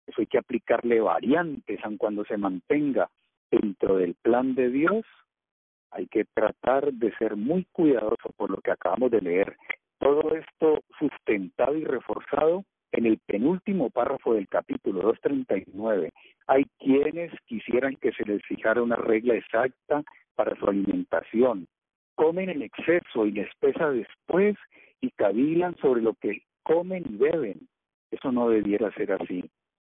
Eso hay que aplicarle variantes, aun cuando se mantenga dentro del plan de Dios. Hay que tratar de ser muy cuidadoso por lo que acabamos de leer. Todo esto sustentado y reforzado en el penúltimo párrafo del capítulo 239. Hay quienes quisieran que se les fijara una regla exacta para su alimentación. Comen en exceso y les pesa después y cavilan sobre lo que comen y beben. Eso no debiera ser así.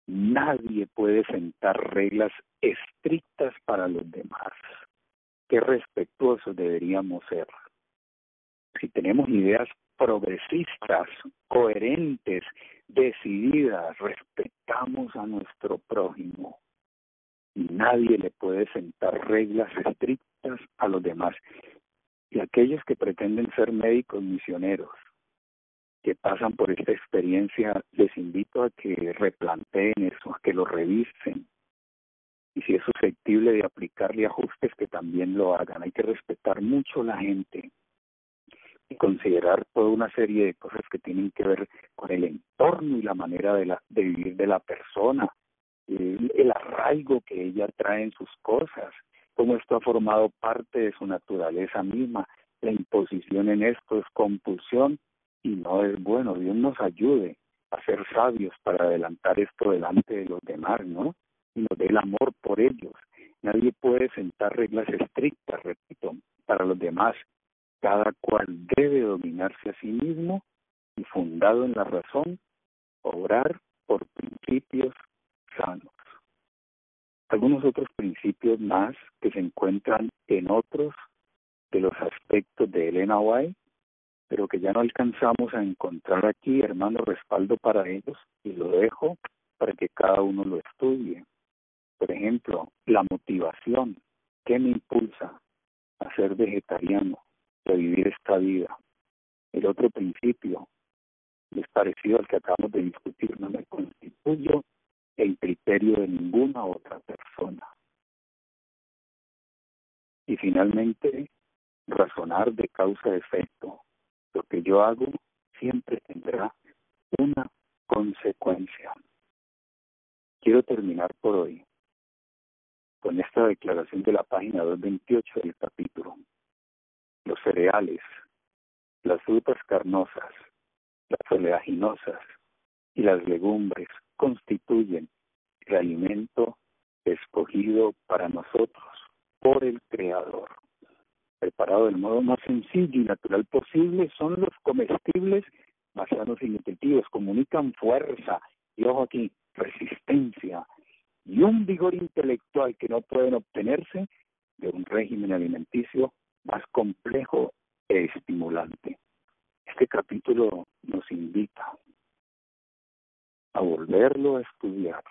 Nadie puede sentar reglas estrictas para los demás. Qué respetuosos deberíamos ser. Si tenemos ideas progresistas, coherentes, decididas, respetamos a nuestro prójimo. Y nadie le puede sentar reglas estrictas a los demás. Y aquellos que pretenden ser médicos misioneros, que pasan por esta experiencia, les invito a que replanteen eso, a que lo revisen. Y si es susceptible de aplicarle ajustes, que también lo hagan. Hay que respetar mucho a la gente y considerar toda una serie de cosas que tienen que ver con el entorno y la manera de vivir de la persona, el arraigo que ella trae en sus cosas, cómo esto ha formado parte de su naturaleza misma. La imposición en esto es compulsión y no es bueno. Dios nos ayude a ser sabios para adelantar esto delante de los demás, ¿no? Y nos dé el amor por ellos. Nadie puede sentar reglas estrictas, repito, para los demás. Cada cual debe dominarse a sí mismo y, fundado en la razón, obrar por principios sanos. Algunos otros principios más que se encuentran en otros de los aspectos de Elena White, pero que ya no alcanzamos a encontrar aquí, hermano, respaldo para ellos, y lo dejo para que cada uno lo estudie. Por ejemplo, la motivación. ¿Qué me impulsa a ser vegetariano, a vivir esta vida? El otro principio es parecido al que acabamos de discutir: no me constituyo en criterio de ninguna otra persona. Y finalmente, razonar de causa-efecto. Lo que yo hago siempre tendrá una consecuencia. Quiero terminar por hoy con esta declaración de la página 228 del capítulo. Los cereales, las frutas carnosas, las oleaginosas y las legumbres constituyen el alimento escogido para nosotros por el Creador. Preparado del modo más sencillo y natural posible, son los comestibles más sanos y nutritivos. Comunican fuerza y, ojo aquí, resistencia y un vigor intelectual que no pueden obtenerse de un régimen alimenticio más complejo e estimulante. Este capítulo nos invita a volverlo a estudiar,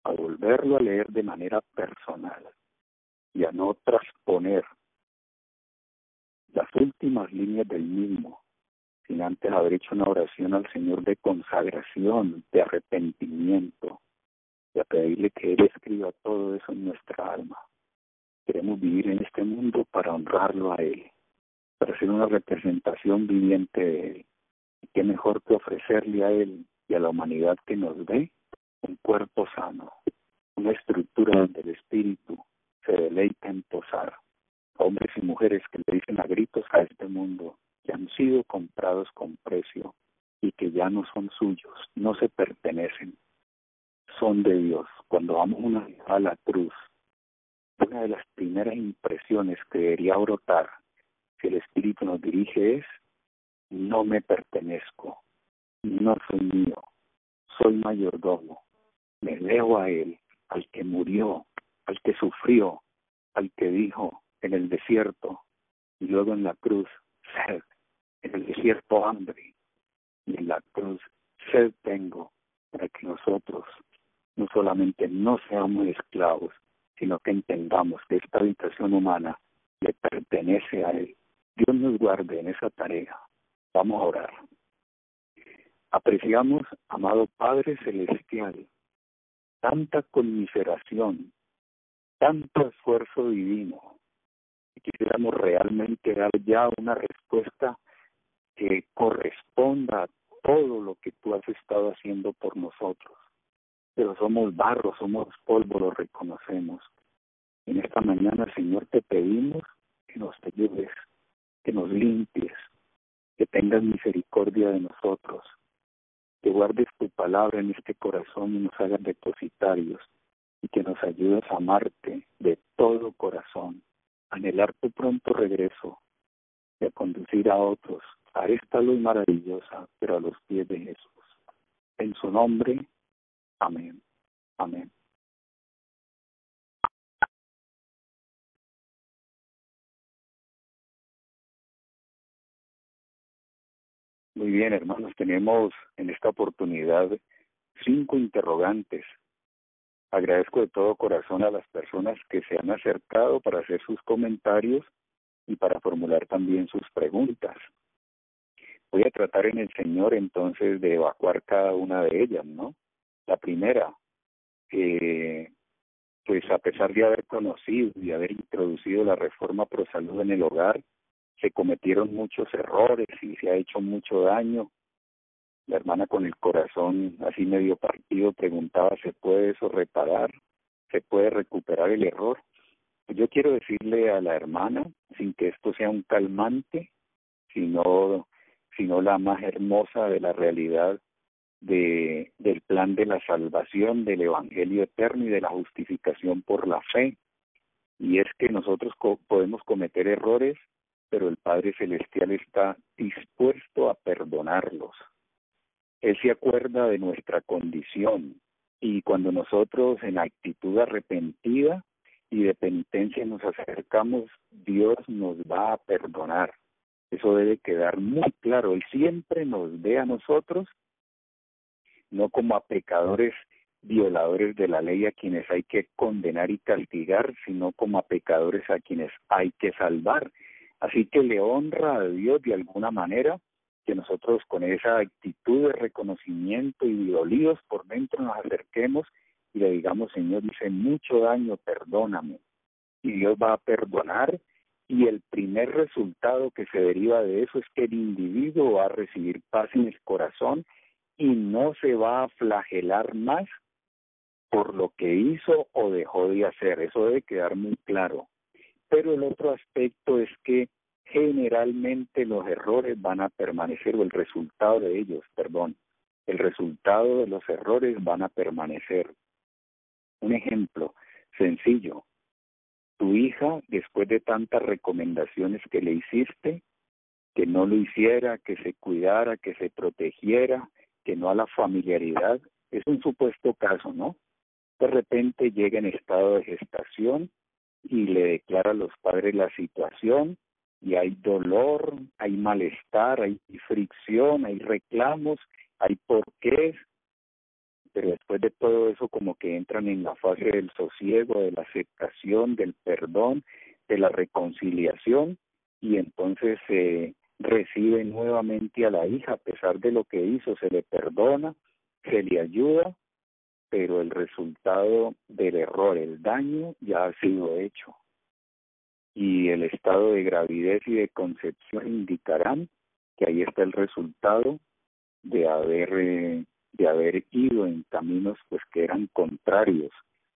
a volverlo a leer de manera personal y a no transponer las últimas líneas del mismo sin antes haber hecho una oración al Señor de consagración, de arrepentimiento, y a pedirle que Él escriba todo eso en nuestra alma. Queremos vivir en este mundo para honrarlo a Él, para ser una representación viviente de Él. Y qué mejor que ofrecerle a Él y a la humanidad que nos dé un cuerpo sano, una estructura donde el espíritu se deleita en posar. Hombres y mujeres que le dicen a gritos a este mundo: que han sido comprados con precio y que ya no son suyos, no se pertenecen, son de Dios. Cuando vamos a la cruz, una de las primeras impresiones que debería brotar, si el Espíritu nos dirige, es: no me pertenezco, no soy mío, soy mayordomo, me debo a Él, al que murió, al que sufrió, al que dijo en el desierto y luego en la cruz: sed, en el desierto hambre, y en la cruz: sed tengo, para que nosotros no solamente no seamos esclavos, sino que entendamos que esta habitación humana le pertenece a Él. Dios nos guarde en esa tarea. Vamos a orar. Apreciamos, amado Padre Celestial, tanta conmiseración, tanto esfuerzo divino, y quisiéramos realmente dar ya una respuesta que corresponda a todo lo que tú has estado haciendo por nosotros. Pero somos barro, somos polvo, lo reconocemos. En esta mañana, Señor, te pedimos que nos ayudes, que nos limpies, que tengas misericordia de nosotros, que guardes tu palabra en este corazón y nos hagas depositarios, y que nos ayudes a amarte de todo corazón, a anhelar tu pronto regreso y a conducir a otros a esta luz maravillosa, pero a los pies de Jesús. En su nombre, amén. Amén. Muy bien, hermanos, tenemos en esta oportunidad 5 interrogantes. Agradezco de todo corazón a las personas que se han acercado para hacer sus comentarios y para formular también sus preguntas. Voy a tratar en el Señor entonces de evacuar cada una de ellas, ¿no? La primera, pues a pesar de haber conocido y haber introducido la reforma pro salud en el hogar, se cometieron muchos errores y se ha hecho mucho daño. La hermana con el corazón así medio partido preguntaba: ¿se puede eso reparar? ¿Se puede recuperar el error? Yo quiero decirle a la hermana, sin que esto sea un calmante, sino la más hermosa de la realidad del plan de la salvación, del evangelio eterno y de la justificación por la fe. Y es que nosotros podemos cometer errores, pero el Padre Celestial está dispuesto a perdonarlos. Él se acuerda de nuestra condición, y cuando nosotros en actitud arrepentida y de penitencia nos acercamos, Dios nos va a perdonar. Eso debe quedar muy claro. Él siempre nos ve a nosotros no como a pecadores violadores de la ley a quienes hay que condenar y castigar, sino como a pecadores a quienes hay que salvar. Así que le honra a Dios de alguna manera que nosotros con esa actitud de reconocimiento y dolidos por dentro nos acerquemos y le digamos: Señor, hice mucho daño, perdóname. Y Dios va a perdonar, y el primer resultado que se deriva de eso es que el individuo va a recibir paz en el corazón y no se va a flagelar más por lo que hizo o dejó de hacer. Eso debe quedar muy claro. Pero el otro aspecto es que generalmente los errores van a permanecer, o el resultado de ellos, el resultado de los errores van a permanecer. Un ejemplo sencillo: tu hija, después de tantas recomendaciones que le hiciste, que no lo hiciera, que se cuidara, que se protegiera, que no a la familiaridad, es un supuesto caso, ¿no? De repente llega en estado de gestación y le declara a los padres la situación, y hay dolor, hay malestar, hay fricción, hay reclamos, hay porqués, pero después de todo eso como que entran en la fase del sosiego, de la aceptación, del perdón, de la reconciliación, y entonces se recibe nuevamente a la hija. A pesar de lo que hizo, se le perdona, se le ayuda, pero el resultado del error, el daño, ya ha sido hecho. Y el estado de gravidez y de concepción indicarán que ahí está el resultado de haber ido en caminos pues que eran contrarios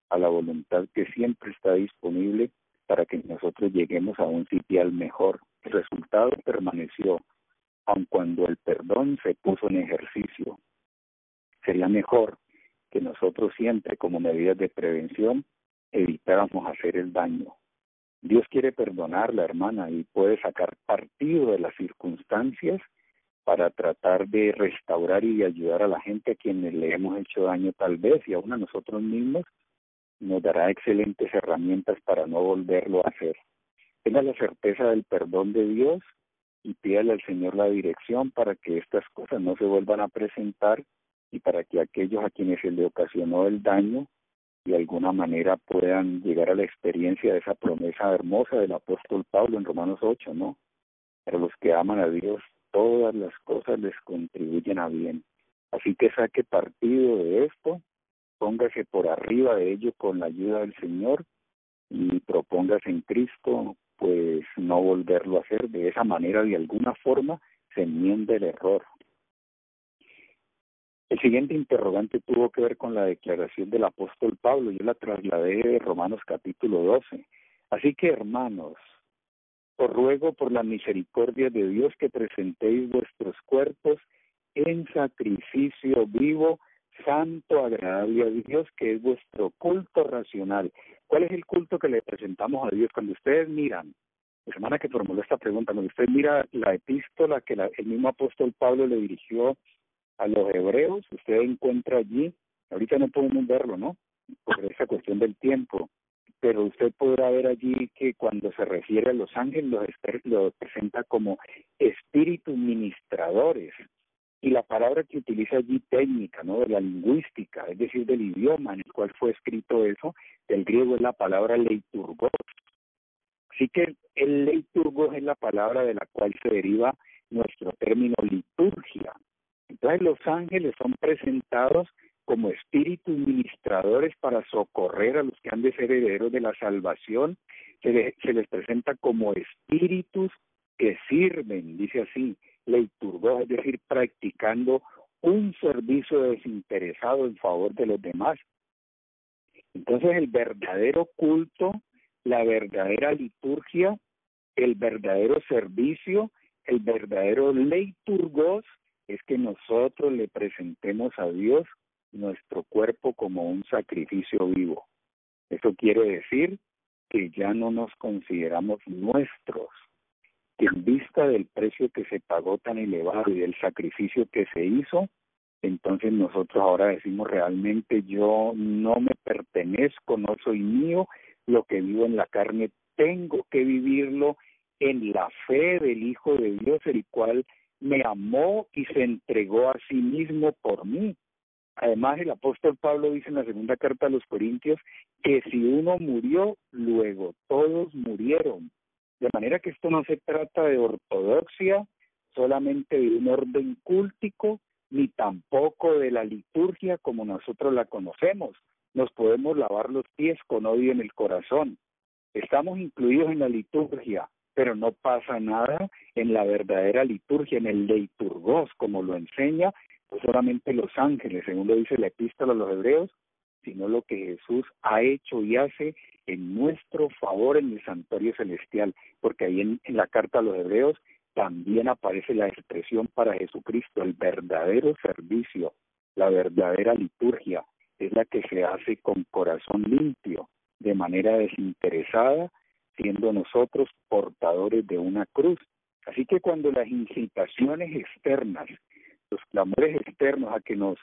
a la voluntad que siempre está disponible para que nosotros lleguemos a un sitial mejor. El resultado permaneció, aun cuando el perdón se puso en ejercicio. Sería mejor que nosotros siempre, como medidas de prevención, evitáramos hacer el daño. Dios quiere perdonarla, hermana, y puede sacar partido de las circunstancias para tratar de restaurar y de ayudar a la gente a quienes le hemos hecho daño tal vez, y aún a nosotros mismos. Nos dará excelentes herramientas para no volverlo a hacer. Tenga la certeza del perdón de Dios y pídale al Señor la dirección para que estas cosas no se vuelvan a presentar y para que aquellos a quienes se le ocasionó el daño de alguna manera puedan llegar a la experiencia de esa promesa hermosa del apóstol Pablo en Romanos 8, ¿no? Pero los que aman a Dios, todas las cosas les contribuyen a bien. Así que saque partido de esto, póngase por arriba de ello con la ayuda del Señor y propóngase en Cristo, pues no volverlo a hacer. De esa manera, de alguna forma, se enmienda el error. El siguiente interrogante tuvo que ver con la declaración del apóstol Pablo. Yo la trasladé de Romanos capítulo 12. Así que, hermanos, os ruego por la misericordia de Dios que presentéis vuestros cuerpos en sacrificio vivo, santo, agradable a Dios, que es vuestro culto racional. ¿Cuál es el culto que le presentamos a Dios? Cuando ustedes miran, la semana que formuló esta pregunta, cuando usted mira la epístola que el mismo apóstol Pablo le dirigió a los hebreos, usted encuentra allí, ahorita no podemos verlo, ¿no? Por esa cuestión del tiempo, pero usted podrá ver allí que cuando se refiere a los ángeles, los presenta como espíritus ministradores. Y la palabra que utiliza allí técnica, ¿no? De la lingüística, es decir, del idioma en el cual fue escrito eso, del griego es la palabra leiturgos. Así que el leiturgos es la palabra de la cual se deriva nuestro término liturgia. Entonces los ángeles son presentados como espíritus ministradores para socorrer a los que han de ser herederos de la salvación. Se les presenta como espíritus que sirven, dice así, leiturgos, es decir, practicando un servicio desinteresado en favor de los demás. Entonces el verdadero culto, la verdadera liturgia, el verdadero servicio, el verdadero leiturgos es que nosotros le presentemos a Dios nuestro cuerpo como un sacrificio vivo. Eso quiere decir que ya no nos consideramos nuestros, que en vista del precio que se pagó tan elevado y del sacrificio que se hizo, entonces nosotros ahora decimos realmente yo no me pertenezco, no soy mío, lo que vivo en la carne tengo que vivirlo en la fe del Hijo de Dios, el cual me amó y se entregó a sí mismo por mí. Además, el apóstol Pablo dice en la segunda carta a los Corintios que si uno murió, luego todos murieron. De manera que esto no se trata de ortodoxia, solamente de un orden cúltico, ni tampoco de la liturgia como nosotros la conocemos. Nos podemos lavar los pies con odio en el corazón. Estamos incluidos en la liturgia, pero no pasa nada en la verdadera liturgia, en el leiturgos, como lo enseña no solamente los ángeles, según lo dice la epístola a los hebreos, sino lo que Jesús ha hecho y hace en nuestro favor en el santuario celestial, porque ahí en la carta a los hebreos también aparece la expresión para Jesucristo, el verdadero servicio, la verdadera liturgia, es la que se hace con corazón limpio, de manera desinteresada, siendo nosotros portadores de una cruz. Así que cuando las incitaciones externas, los clamores externos a que nos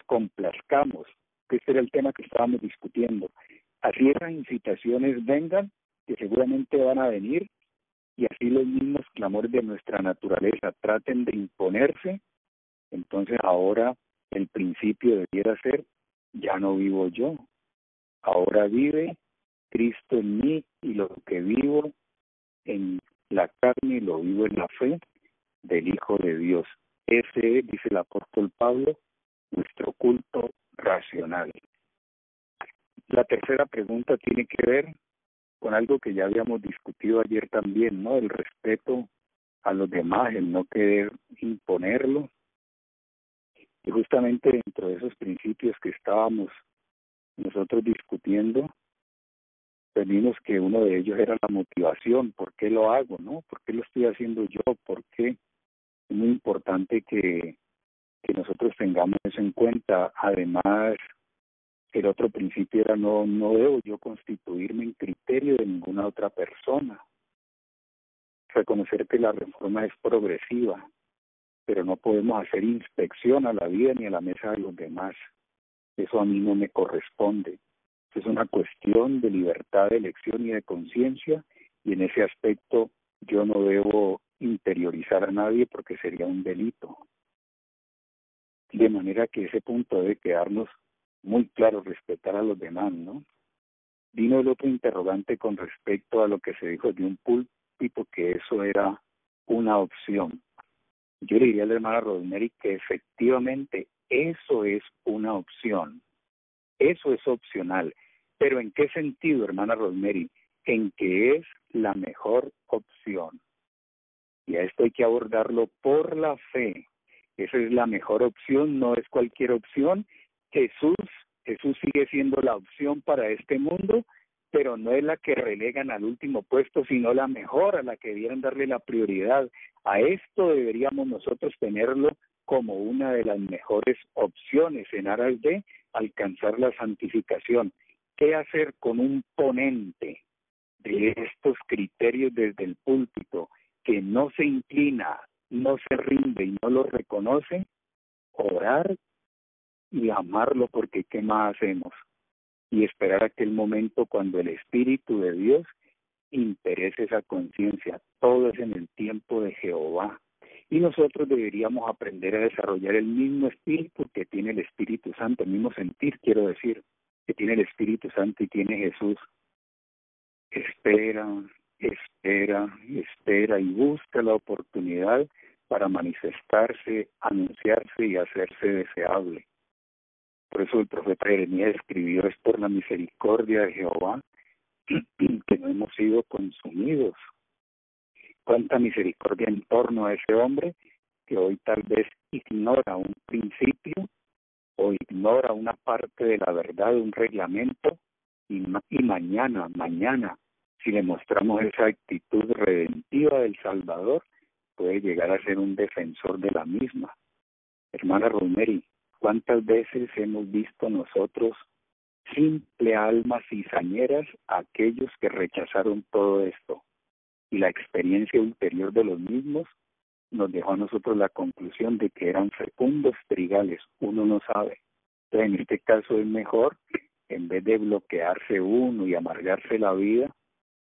complazcamos, que este era el tema que estábamos discutiendo, así esas incitaciones vengan, que seguramente van a venir, y así los mismos clamores de nuestra naturaleza traten de imponerse, entonces ahora el principio debiera ser, ya no vivo yo, ahora vive Cristo en mí, y lo que vivo en la carne lo vivo en la fe del Hijo de Dios. Ese es, dice el apóstol Pablo, nuestro culto racional. La tercera pregunta tiene que ver con algo que ya habíamos discutido ayer también, ¿no? El respeto a los demás, el no querer imponerlo. Y justamente dentro de esos principios que estábamos nosotros discutiendo, pues vimos que uno de ellos era la motivación. ¿Por qué lo hago, no? ¿Por qué lo estoy haciendo yo? ¿Por qué Es muy importante que nosotros tengamos eso en cuenta. Además, el otro principio era no debo yo constituirme en criterio de ninguna otra persona. Reconocer que la reforma es progresiva, pero no podemos hacer inspección a la vida ni a la mesa de los demás. Eso a mí no me corresponde. Es una cuestión de libertad de elección y de conciencia, y en ese aspecto yo no debo interiorizar a nadie porque sería un delito. De manera que ese punto debe quedarnos muy claro, respetar a los demás, ¿no? Vino el otro interrogante con respecto a lo que se dijo de un púlpito, que eso era una opción. Yo le diría a la hermana Rosemary que efectivamente eso es una opción. Eso es opcional. ¿Pero en qué sentido, hermana Rosemary? En que es la mejor opción. Y a esto hay que abordarlo por la fe. Esa es la mejor opción, no es cualquier opción. Jesús sigue siendo la opción para este mundo, pero no es la que relegan al último puesto, sino la mejor, a la que debieran darle la prioridad. A esto deberíamos nosotros tenerlo como una de las mejores opciones en aras de alcanzar la santificación. ¿Qué hacer con un ponente de estos criterios desde el púlpito que no se inclina, no se rinde y no lo reconoce? Orar y amarlo, porque ¿qué más hacemos? Y esperar aquel momento cuando el Espíritu de Dios interese esa conciencia. Todo es en el tiempo de Jehová. Y nosotros deberíamos aprender a desarrollar el mismo espíritu que tiene el Espíritu Santo, el mismo sentir, quiero decir, que tiene el Espíritu Santo y tiene Jesús. Espera y busca la oportunidad para manifestarse, anunciarse y hacerse deseable. Por eso el profeta Jeremías escribió: es por la misericordia de Jehová que no hemos sido consumidos. Cuánta misericordia en torno a ese hombre que hoy tal vez ignora un principio o ignora una parte de la verdad, de un reglamento, y mañana, si le mostramos esa actitud redentiva del Salvador, puede llegar a ser un defensor de la misma. Hermana Rosemary, ¿cuántas veces hemos visto nosotros simple almas cizañeras a aquellos que rechazaron todo esto? Y la experiencia ulterior de los mismos nos dejó a nosotros la conclusión de que eran fecundos trigales. Uno no sabe. Entonces, en este caso es mejor, en vez de bloquearse uno y amargarse la vida,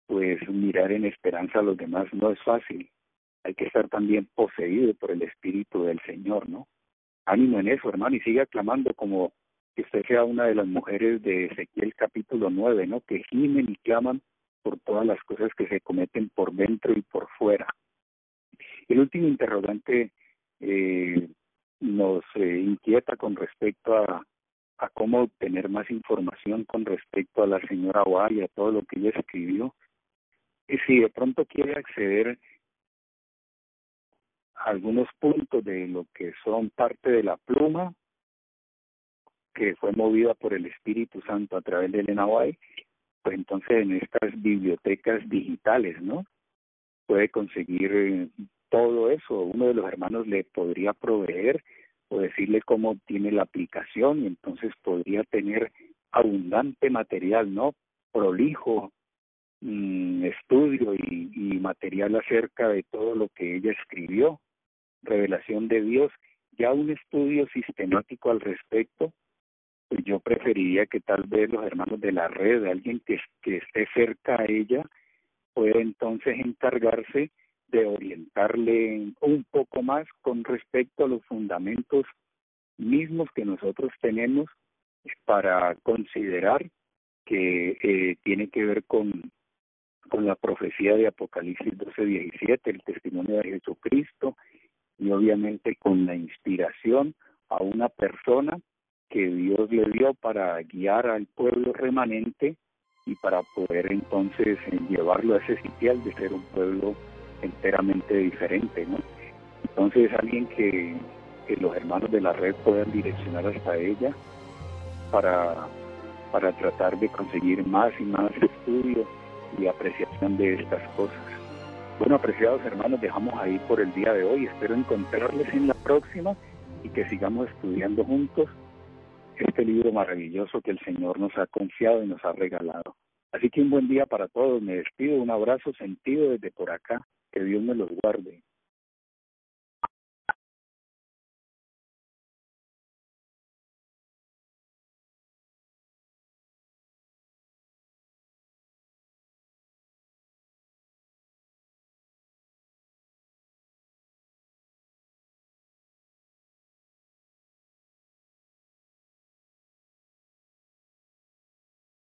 pues mirar en esperanza a los demás. No es fácil. Hay que estar también poseído por el Espíritu del Señor, ¿no? Ánimo en eso, hermano, y siga clamando como que usted sea una de las mujeres de Ezequiel capítulo 9, ¿no? Que gimen y claman por todas las cosas que se cometen por dentro y por fuera. El último interrogante nos inquieta con respecto a cómo obtener más información con respecto a la señora Oa y a todo lo que ella escribió. Y si de pronto quiere acceder a algunos puntos de lo que son parte de la pluma, que fue movida por el Espíritu Santo a través de Elena White, pues entonces en estas bibliotecas digitales, ¿no? Puede conseguir todo eso. Uno de los hermanos le podría proveer o decirle cómo obtiene la aplicación, y entonces podría tener abundante material, ¿no? Prolijo estudio y material acerca de todo lo que ella escribió. Revelación de Dios, ya un estudio sistemático al respecto. Pues yo preferiría que tal vez los hermanos de la red, alguien que esté cerca a ella, pueda entonces encargarse de orientarle un poco más con respecto a los fundamentos mismos que nosotros tenemos para considerar que tiene que ver con la profecía de Apocalipsis 12:17, el testimonio de Jesucristo, y obviamente con la inspiración a una persona que Dios le dio para guiar al pueblo remanente y para poder entonces llevarlo a ese sitial de ser un pueblo enteramente diferente, ¿no? Entonces alguien que los hermanos de la red puedan direccionar hasta ella para tratar de conseguir más y más estudio y apreciación de estas cosas. Bueno, apreciados hermanos, dejamos ahí por el día de hoy. Espero encontrarles en la próxima y que sigamos estudiando juntos este libro maravilloso que el Señor nos ha confiado y nos ha regalado. Así que un buen día para todos. Me despido, un abrazo sentido desde por acá. Que Dios me los guarde.